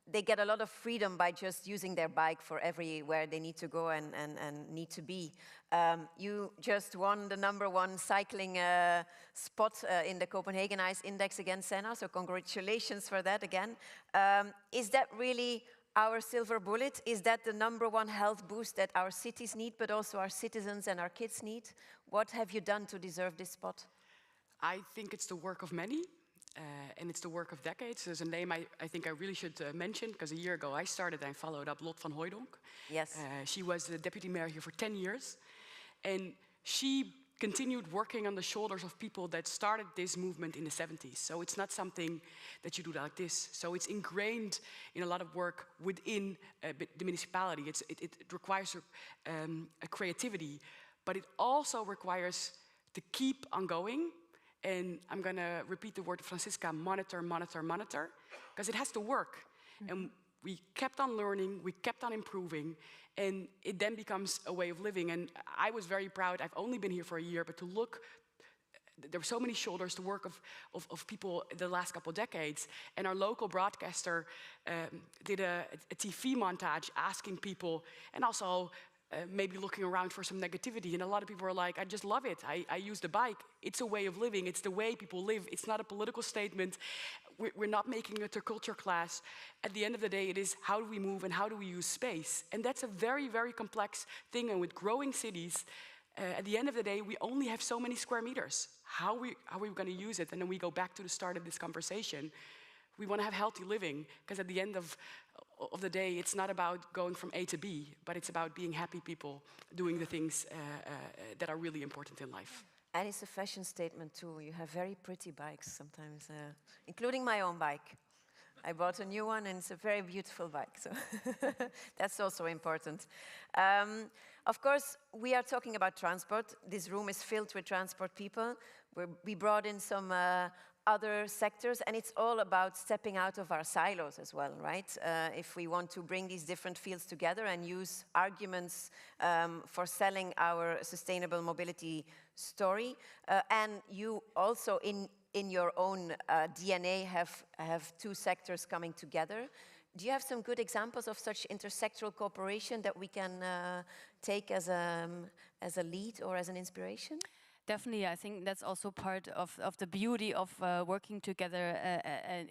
S1: They get a lot of freedom by just using their bike for everywhere they need to go and need to be. You just won the #1 cycling spot in the Copenhagen Ice Index again, Senna, so congratulations for that again. Is that really our silver bullet? Is that the #1 health boost that our cities need, but also our citizens and our kids need? What have you done to deserve this spot?
S3: I think it's the work of many, and it's the work of decades. There's a name I think I really should mention, because a year ago I started and followed up Lot van Hooijdonk.
S1: Yes.
S3: She was the deputy mayor here for 10 years, and she continued working on the shoulders of people that started this movement in the 70s. So it's not something that you do like this. So it's ingrained in a lot of work within the municipality. It requires a creativity, but it also requires to keep on going. And I'm going to repeat the word Francisca, monitor, monitor, monitor, because it has to work. And we kept on learning, we kept on improving, and it then becomes a way of living. And I was very proud. I've only been here for a year, but to look, there were so many shoulders to work of people the last couple of decades. And our local broadcaster did a TV montage asking people, and also maybe looking around for some negativity. And a lot of people were like, I just love it. I use the bike. It's a way of living. It's the way people live. It's not a political statement. We're not making it a culture class. At the end of the day, it is how do we move and how do we use space? And that's a very, very complex thing. And with growing cities, at the end of the day, we only have so many square meters. How are we going to use it? And then we go back to the start of this conversation. We want to have healthy living, because at the end of the day, it's not about going from A to B, but it's about being happy people doing the things that are really important in life.
S1: And it's a fashion statement too. You have very pretty bikes sometimes, including my own bike. I bought a new one and it's a very beautiful bike, so that's also important. Of course, we are talking about transport. This room is filled with transport people. We brought in some other sectors, and it's all about stepping out of our silos as well, right? If we want to bring these different fields together and use arguments for selling our sustainable mobility story. And you also, in your own DNA, have two sectors coming together. Do you have some good examples of such intersectoral cooperation that we can take as a lead or as an inspiration?
S17: Definitely, I think that's also part of the beauty of working together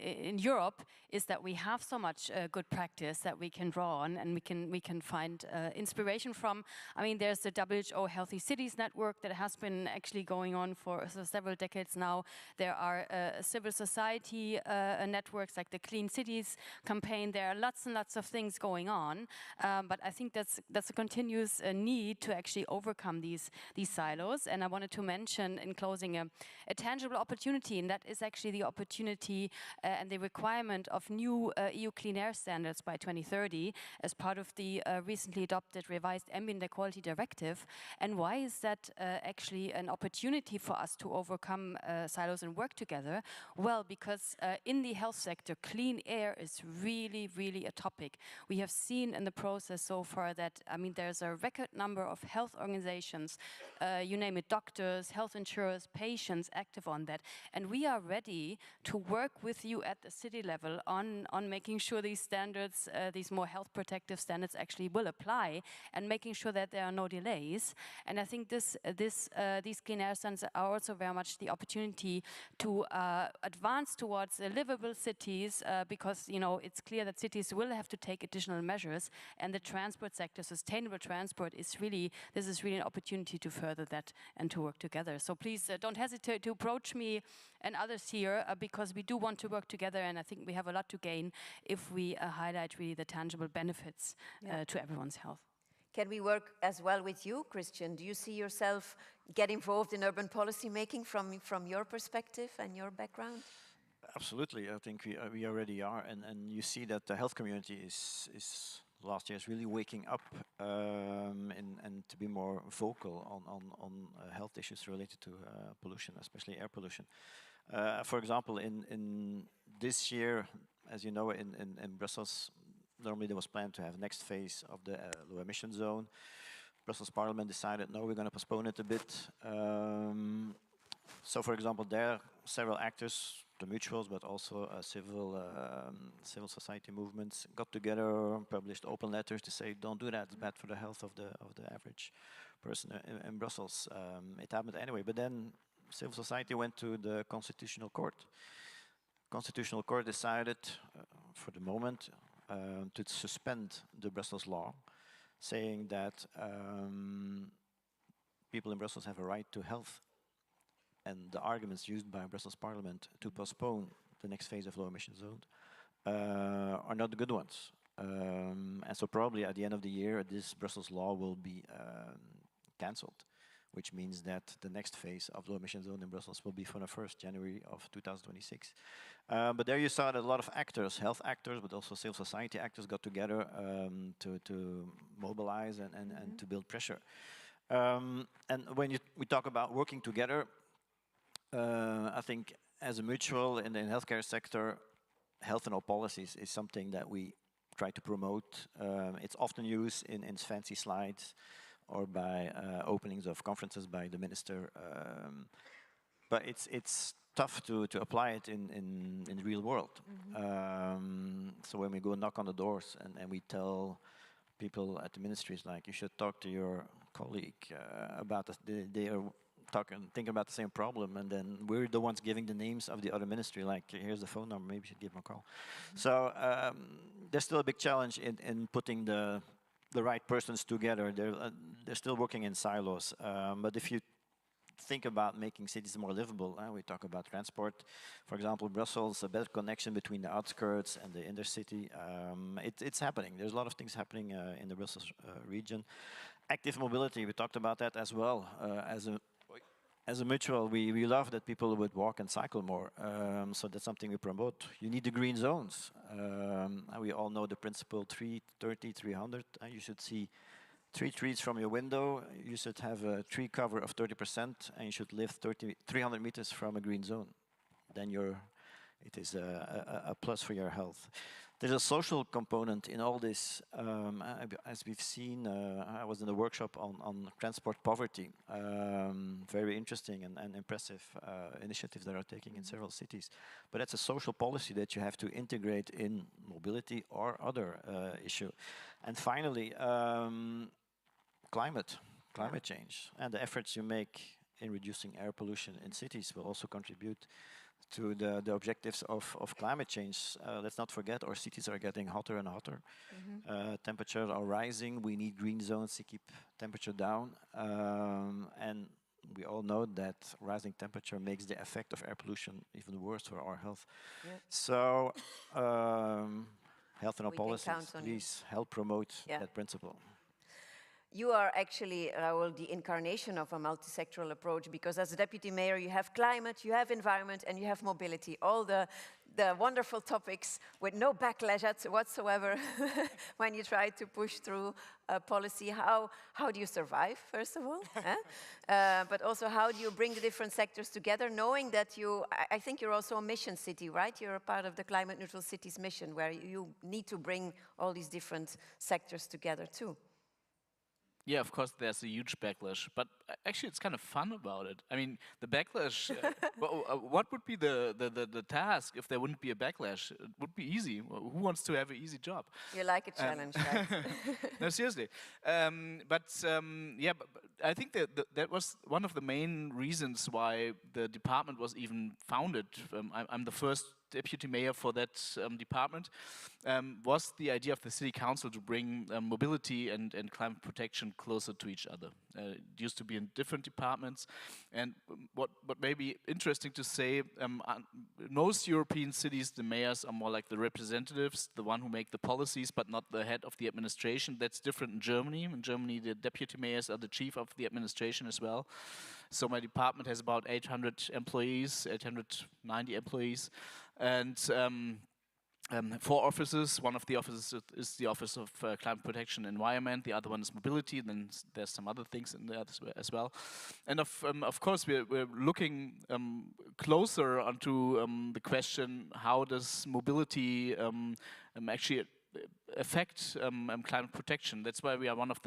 S17: in Europe, is that we have so much good practice that we can draw on and we can find inspiration from. I mean, there's the WHO Healthy Cities Network that has been actually going on for several decades now. There are civil society networks like the Clean Cities campaign. There are lots and lots of things going on, but I think that's a continuous need to actually overcome these silos. And I wanted to mention in closing a tangible opportunity, and that is actually the opportunity and the requirement of new EU clean air standards by 2030 as part of the recently adopted revised ambient air quality directive. And why is that actually an opportunity for us to overcome silos and work together? Well, because in the health sector, clean air is really, really a topic. We have seen in the process so far that, I mean, there's a record number of health organizations, you name it, doctors, health insurers, patients active on that. And we are ready to work with you at the city level on making sure these standards, these more health protective standards actually will apply, and making sure that there are no delays. And I think these clean air standards are also very much the opportunity to advance towards livable cities, because, you know, it's clear that cities will have to take additional measures, and the transport sector, sustainable transport, is really an opportunity to further that and to work together. So please don't hesitate to approach me and others here, because we do want to work together, and I think we have a lot to gain if we highlight really the tangible benefits to everyone's health.
S1: Can we work as well with you, Christian? Do you see yourself get involved in urban policy making from your perspective and your background?
S18: Absolutely, I think we already are, and you see that the health community is last year is really waking up and to be more vocal on health issues related to pollution, especially air pollution. For example, in this year, as you know, in Brussels, normally there was planned to have next phase of the low emission zone. Brussels Parliament decided, no, we're going to postpone it a bit. So, for example, there are several actors, the mutuals, but also civil society movements got together, published open letters to say, don't do that, it's bad for the health of the average person in Brussels. It happened anyway, but then civil society went to the Constitutional Court. Constitutional Court decided, for the moment, to suspend the Brussels law, saying that people in Brussels have a right to health. And the arguments used by Brussels Parliament to postpone the next phase of low emission zone are not the good ones. And so probably at the end of the year, this Brussels law will be cancelled, which means that the next phase of low emission zone in Brussels will be for the 1st January of 2026. But there you saw that a lot of actors, health actors, but also civil society actors got together to mobilize and to build pressure. And when we talk about working together, I think as a mutual in the healthcare sector, health and all policies is something that we try to promote. It's often used in fancy slides or by openings of conferences by the minister. But it's tough to apply it in the real world. So when we go knock on the doors and we tell people at the ministries, like, you should talk to your colleague about this, they are thinking about the same problem, and then we're the ones giving the names of the other ministry, like, here's the phone number, maybe you should give them a call. So there's still a big challenge in putting the right persons together. They're still working in silos. But if you think about making cities more livable, we talk about transport. For example, Brussels, a better connection between the outskirts and the intercity. It's happening. There's a lot of things happening in the Brussels region. Active mobility, we talked about that as well. as a mutual, we love that people would walk and cycle more. So that's something we promote. You need the green zones. And we all know the principle 330, 300. You should see 3 trees from your window. You should have a tree cover of 30%, and you should live 300 meters from a green zone. Then it is a plus for your health. There's a social component in all this. As we've seen, I was in a workshop on transport poverty. Very interesting and impressive initiatives that are taking in several cities. But that's a social policy that you have to integrate in mobility or other issue. And finally, climate change. And the efforts you make in reducing air pollution in cities will also contribute to the objectives of climate change. Let's not forget, our cities are getting hotter and hotter. Temperatures are rising. We need green zones to keep temperature down. And we all know that rising temperature makes the effect of air pollution even worse for our health. Yep. So, health and our policies, please help promote that principle.
S1: You are actually, Raoul, the incarnation of a multi-sectoral approach, because as a deputy mayor, you have climate, you have environment, and you have mobility. All the wonderful topics with no backlash whatsoever when you try to push through a policy. How do you survive, first of all? But also, how do you bring the different sectors together, knowing that I think you're also a mission city, right? You're a part of the Climate Neutral Cities mission, where you need to bring all these different sectors together, too.
S19: Yeah, of course, there's a huge backlash, but actually, it's kind of fun about it. I mean, the backlash. What would be the task if there wouldn't be a backlash? It would be easy. Who wants to have an easy job?
S1: You like a challenge, right?
S19: No, seriously. But I think that was one of the main reasons why the department was even founded. I'm the first deputy mayor for that department, was the idea of the city council to bring mobility and climate protection closer to each other. It used to be in different departments, and what may be interesting to say, most European cities, the mayors are more like the representatives, the one who make the policies, but not the head of the administration. That's different in Germany. In Germany, the deputy mayors are the chief of the administration as well. So my department has about 800 employees, 890 employees. And 4 offices. One of the offices is the Office of Climate Protection and Environment. The other one is Mobility. Then there's some other things in there as well. And of course, we're looking closer onto the question: how does mobility actually affect climate protection? That's why we are one of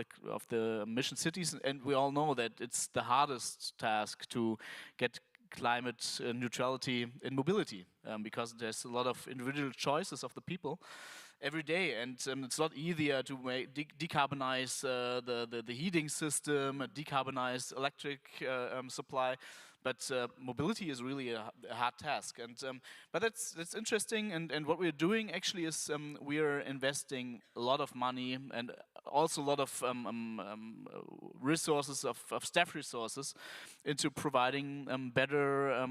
S19: the mission cities, and we all know that it's the hardest task to get climate neutrality in mobility, because there's a lot of individual choices of the people every day, and it's not easier to decarbonize the heating system, decarbonize electric supply. But mobility is really a hard task, and but that's interesting. And what we're doing actually is we are investing a lot of money and also a lot of resources, of staff resources, into providing better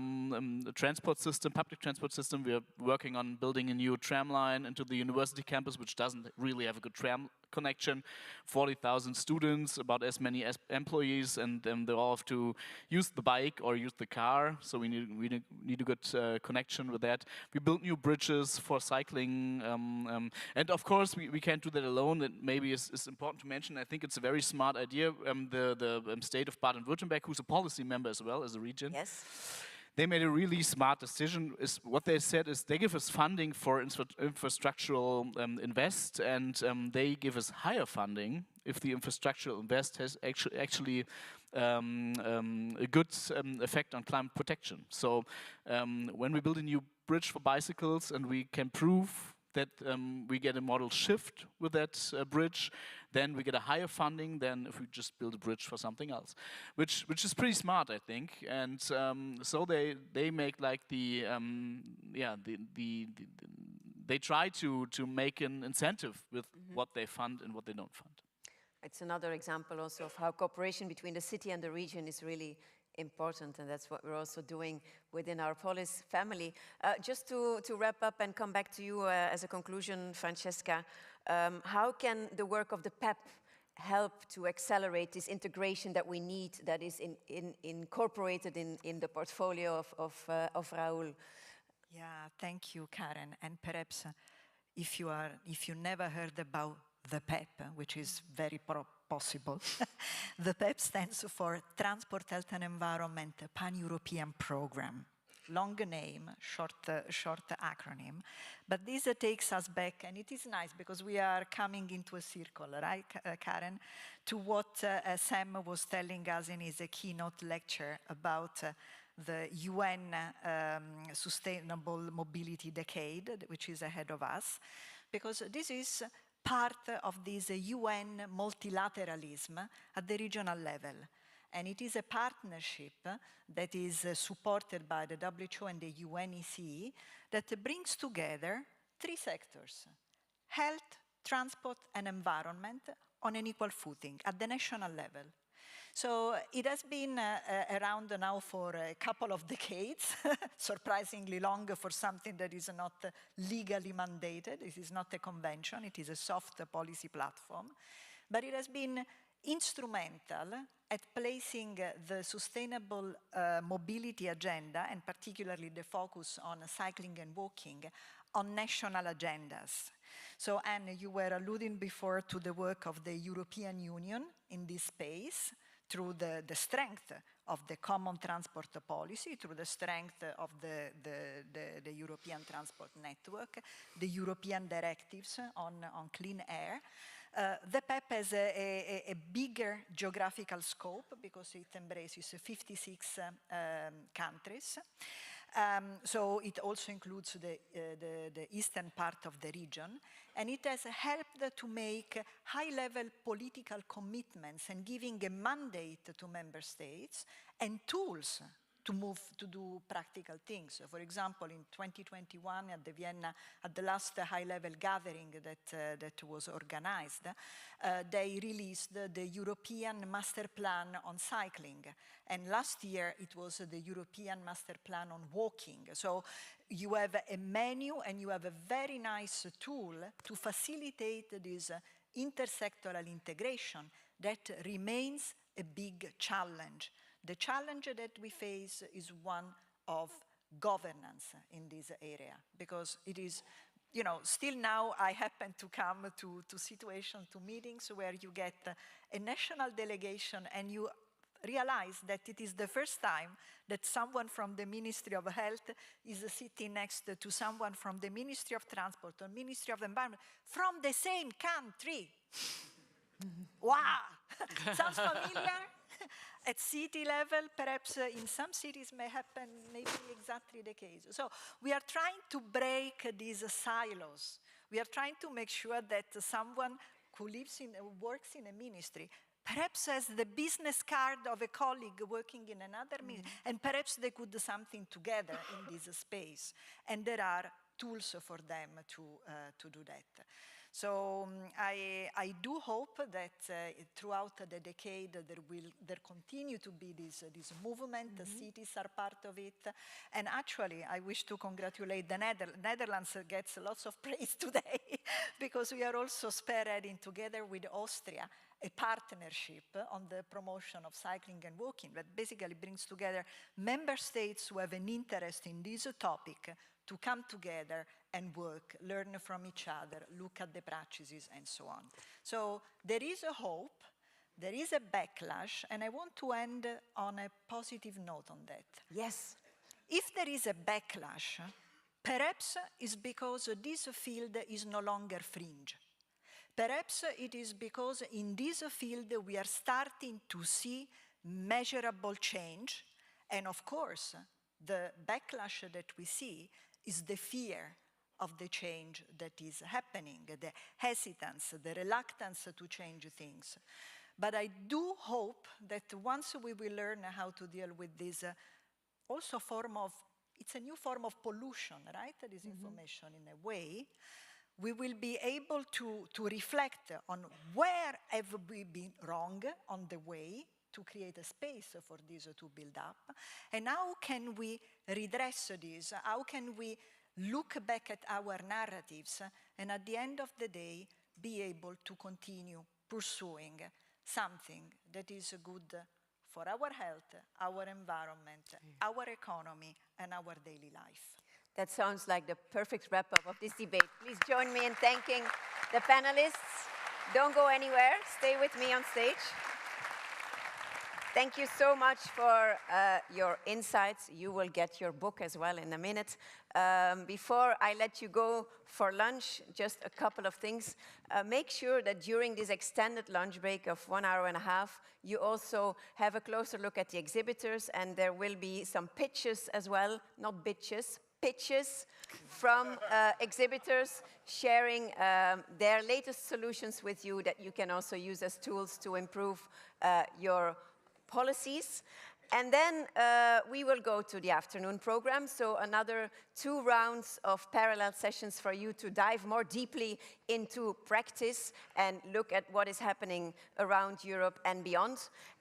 S19: transport system, public transport system. We are working on building a new tram line into the university campus, which doesn't really have a good tram connection. 40,000 students, about as many as employees, and they all have to use the bike or use the car. So we need a good connection with that. We built new bridges for cycling, and of course we can't do that alone. It maybe is important to mention. I think it's a very smart idea. The state of Baden-Württemberg, who's a policy member as well as a region.
S1: Yes.
S19: They made a really smart decision. What they said is they give us funding for infrastructural invest, and they give us higher funding if the infrastructural invest has actually a good effect on climate protection. So when we build a new bridge for bicycles and we can prove that we get a model shift with that bridge, then we get a higher funding than if we just build a bridge for something else, which is pretty smart, I think. And so they make like they try to make an incentive with what they fund and what they don't fund.
S1: It's another example also of how cooperation between the city and the region is really important, and that's what we're also doing within our POLIS family. Just to wrap up and come back to you as a conclusion, Francesca, how can the work of the PEP help to accelerate this integration that we need, that is incorporated in the portfolio of Raoul.
S20: Yeah, thank you, Karen. And perhaps if you never heard about the PEP, which is very possible, the PEP stands for Transport, Health and Environment Pan-European Program. Long name, short acronym, but this takes us back, and it is nice because we are coming into a circle, right, Karen, to what Sam was telling us in his keynote lecture about the UN Sustainable Mobility Decade, which is ahead of us, because this is part of this UN multilateralism at the regional level. And it is a partnership that is supported by the WHO and the UNECE that brings together 3 sectors: health, transport, and environment on an equal footing at the national level. So it has been around now for a couple of decades, surprisingly long for something that is not legally mandated. It is not a convention, it is a soft policy platform. But it has been instrumental at placing the sustainable mobility agenda, and particularly the focus on cycling and walking, on national agendas. So, Anne, you were alluding before to the work of the European Union in this space, through the strength of the common transport policy, through the strength of the European transport network, the European directives on clean air. The PEP has a bigger geographical scope because it embraces 56 countries. So it also includes the eastern part of the region, and it has helped to make high-level political commitments and giving a mandate to member states and tools to move to do practical things. For example, in 2021 at the Vienna, at the last high-level gathering that was organized, they released the European Master Plan on cycling. And last year it was the European Master Plan on walking. So you have a menu and you have a very nice tool to facilitate this intersectoral integration that remains a big challenge. The challenge that we face is one of governance in this area, because it is, you know, still now I happen to come to situations, to meetings where you get a national delegation and you realize that it is the first time that someone from the Ministry of Health is sitting next to someone from the Ministry of Transport or Ministry of Environment from the same country. Wow! Sounds familiar? At city level, perhaps in some cities may happen maybe exactly the case. So we are trying to break these silos. We are trying to make sure that someone who works in a ministry perhaps has the business card of a colleague working in another ministry, and perhaps they could do something together in this space. And there are tools for them to do that. So I do hope that throughout the decade there continue to be this movement. The cities are part of it, and actually I wish to congratulate the Netherlands. Gets lots of praise today because we are also spearheading together with Austria a partnership on the promotion of cycling and walking that basically brings together member states who have an interest in this topic to come together and work, learn from each other, look at the practices, and so on. So there is a hope, there is a backlash, and I want to end on a positive note on that.
S1: Yes.
S20: If there is a backlash, perhaps it's because this field is no longer fringe. Perhaps it is because in this field we are starting to see measurable change, and of course, the backlash that we see is the fear of the change that is happening, the hesitance, the reluctance to change things. But I do hope that once we will learn how to deal with this also form of, it's a new form of pollution, right? This information in a way, we will be able to reflect on where have we been wrong on the way to create a space for this to build up, and how can we redress this? How can we look back at our narratives and at the end of the day be able to continue pursuing something that is good for our health, our environment, our economy, and our daily life.
S1: That sounds like the perfect wrap-up of this debate. Please join me in thanking the panelists. Don't go anywhere. Stay with me on stage. Thank you so much for your insights. You will get your book as well in a minute. Before I let you go for lunch, just a couple of things. Make sure that during this extended lunch break of 1.5 hours, you also have a closer look at the exhibitors, and there will be some pitches as well, not bitches, pitches from exhibitors sharing their latest solutions with you that you can also use as tools to improve your policies. And then we will go to the afternoon program, so another 2 rounds of parallel sessions for you to dive more deeply into practice and look at what is happening around Europe and beyond.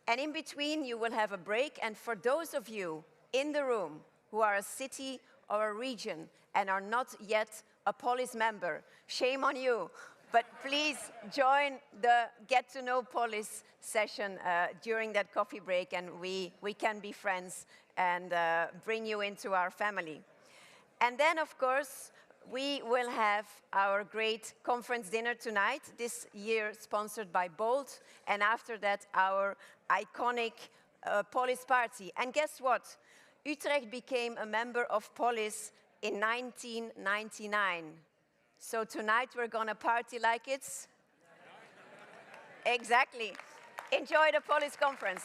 S1: And in between, you will have a break. And for those of you in the room who are a city or a region and are not yet a POLIS member, shame on you. But please join the Get to Know POLIS session during that coffee break, and we can be friends and bring you into our family. And then, of course, we will have our great conference dinner tonight, this year sponsored by Bolt, and after that, our iconic POLIS party. And guess what? Utrecht became a member of POLIS in 1999. So tonight we're gonna party like it's... Exactly. Enjoy the POLIS conference.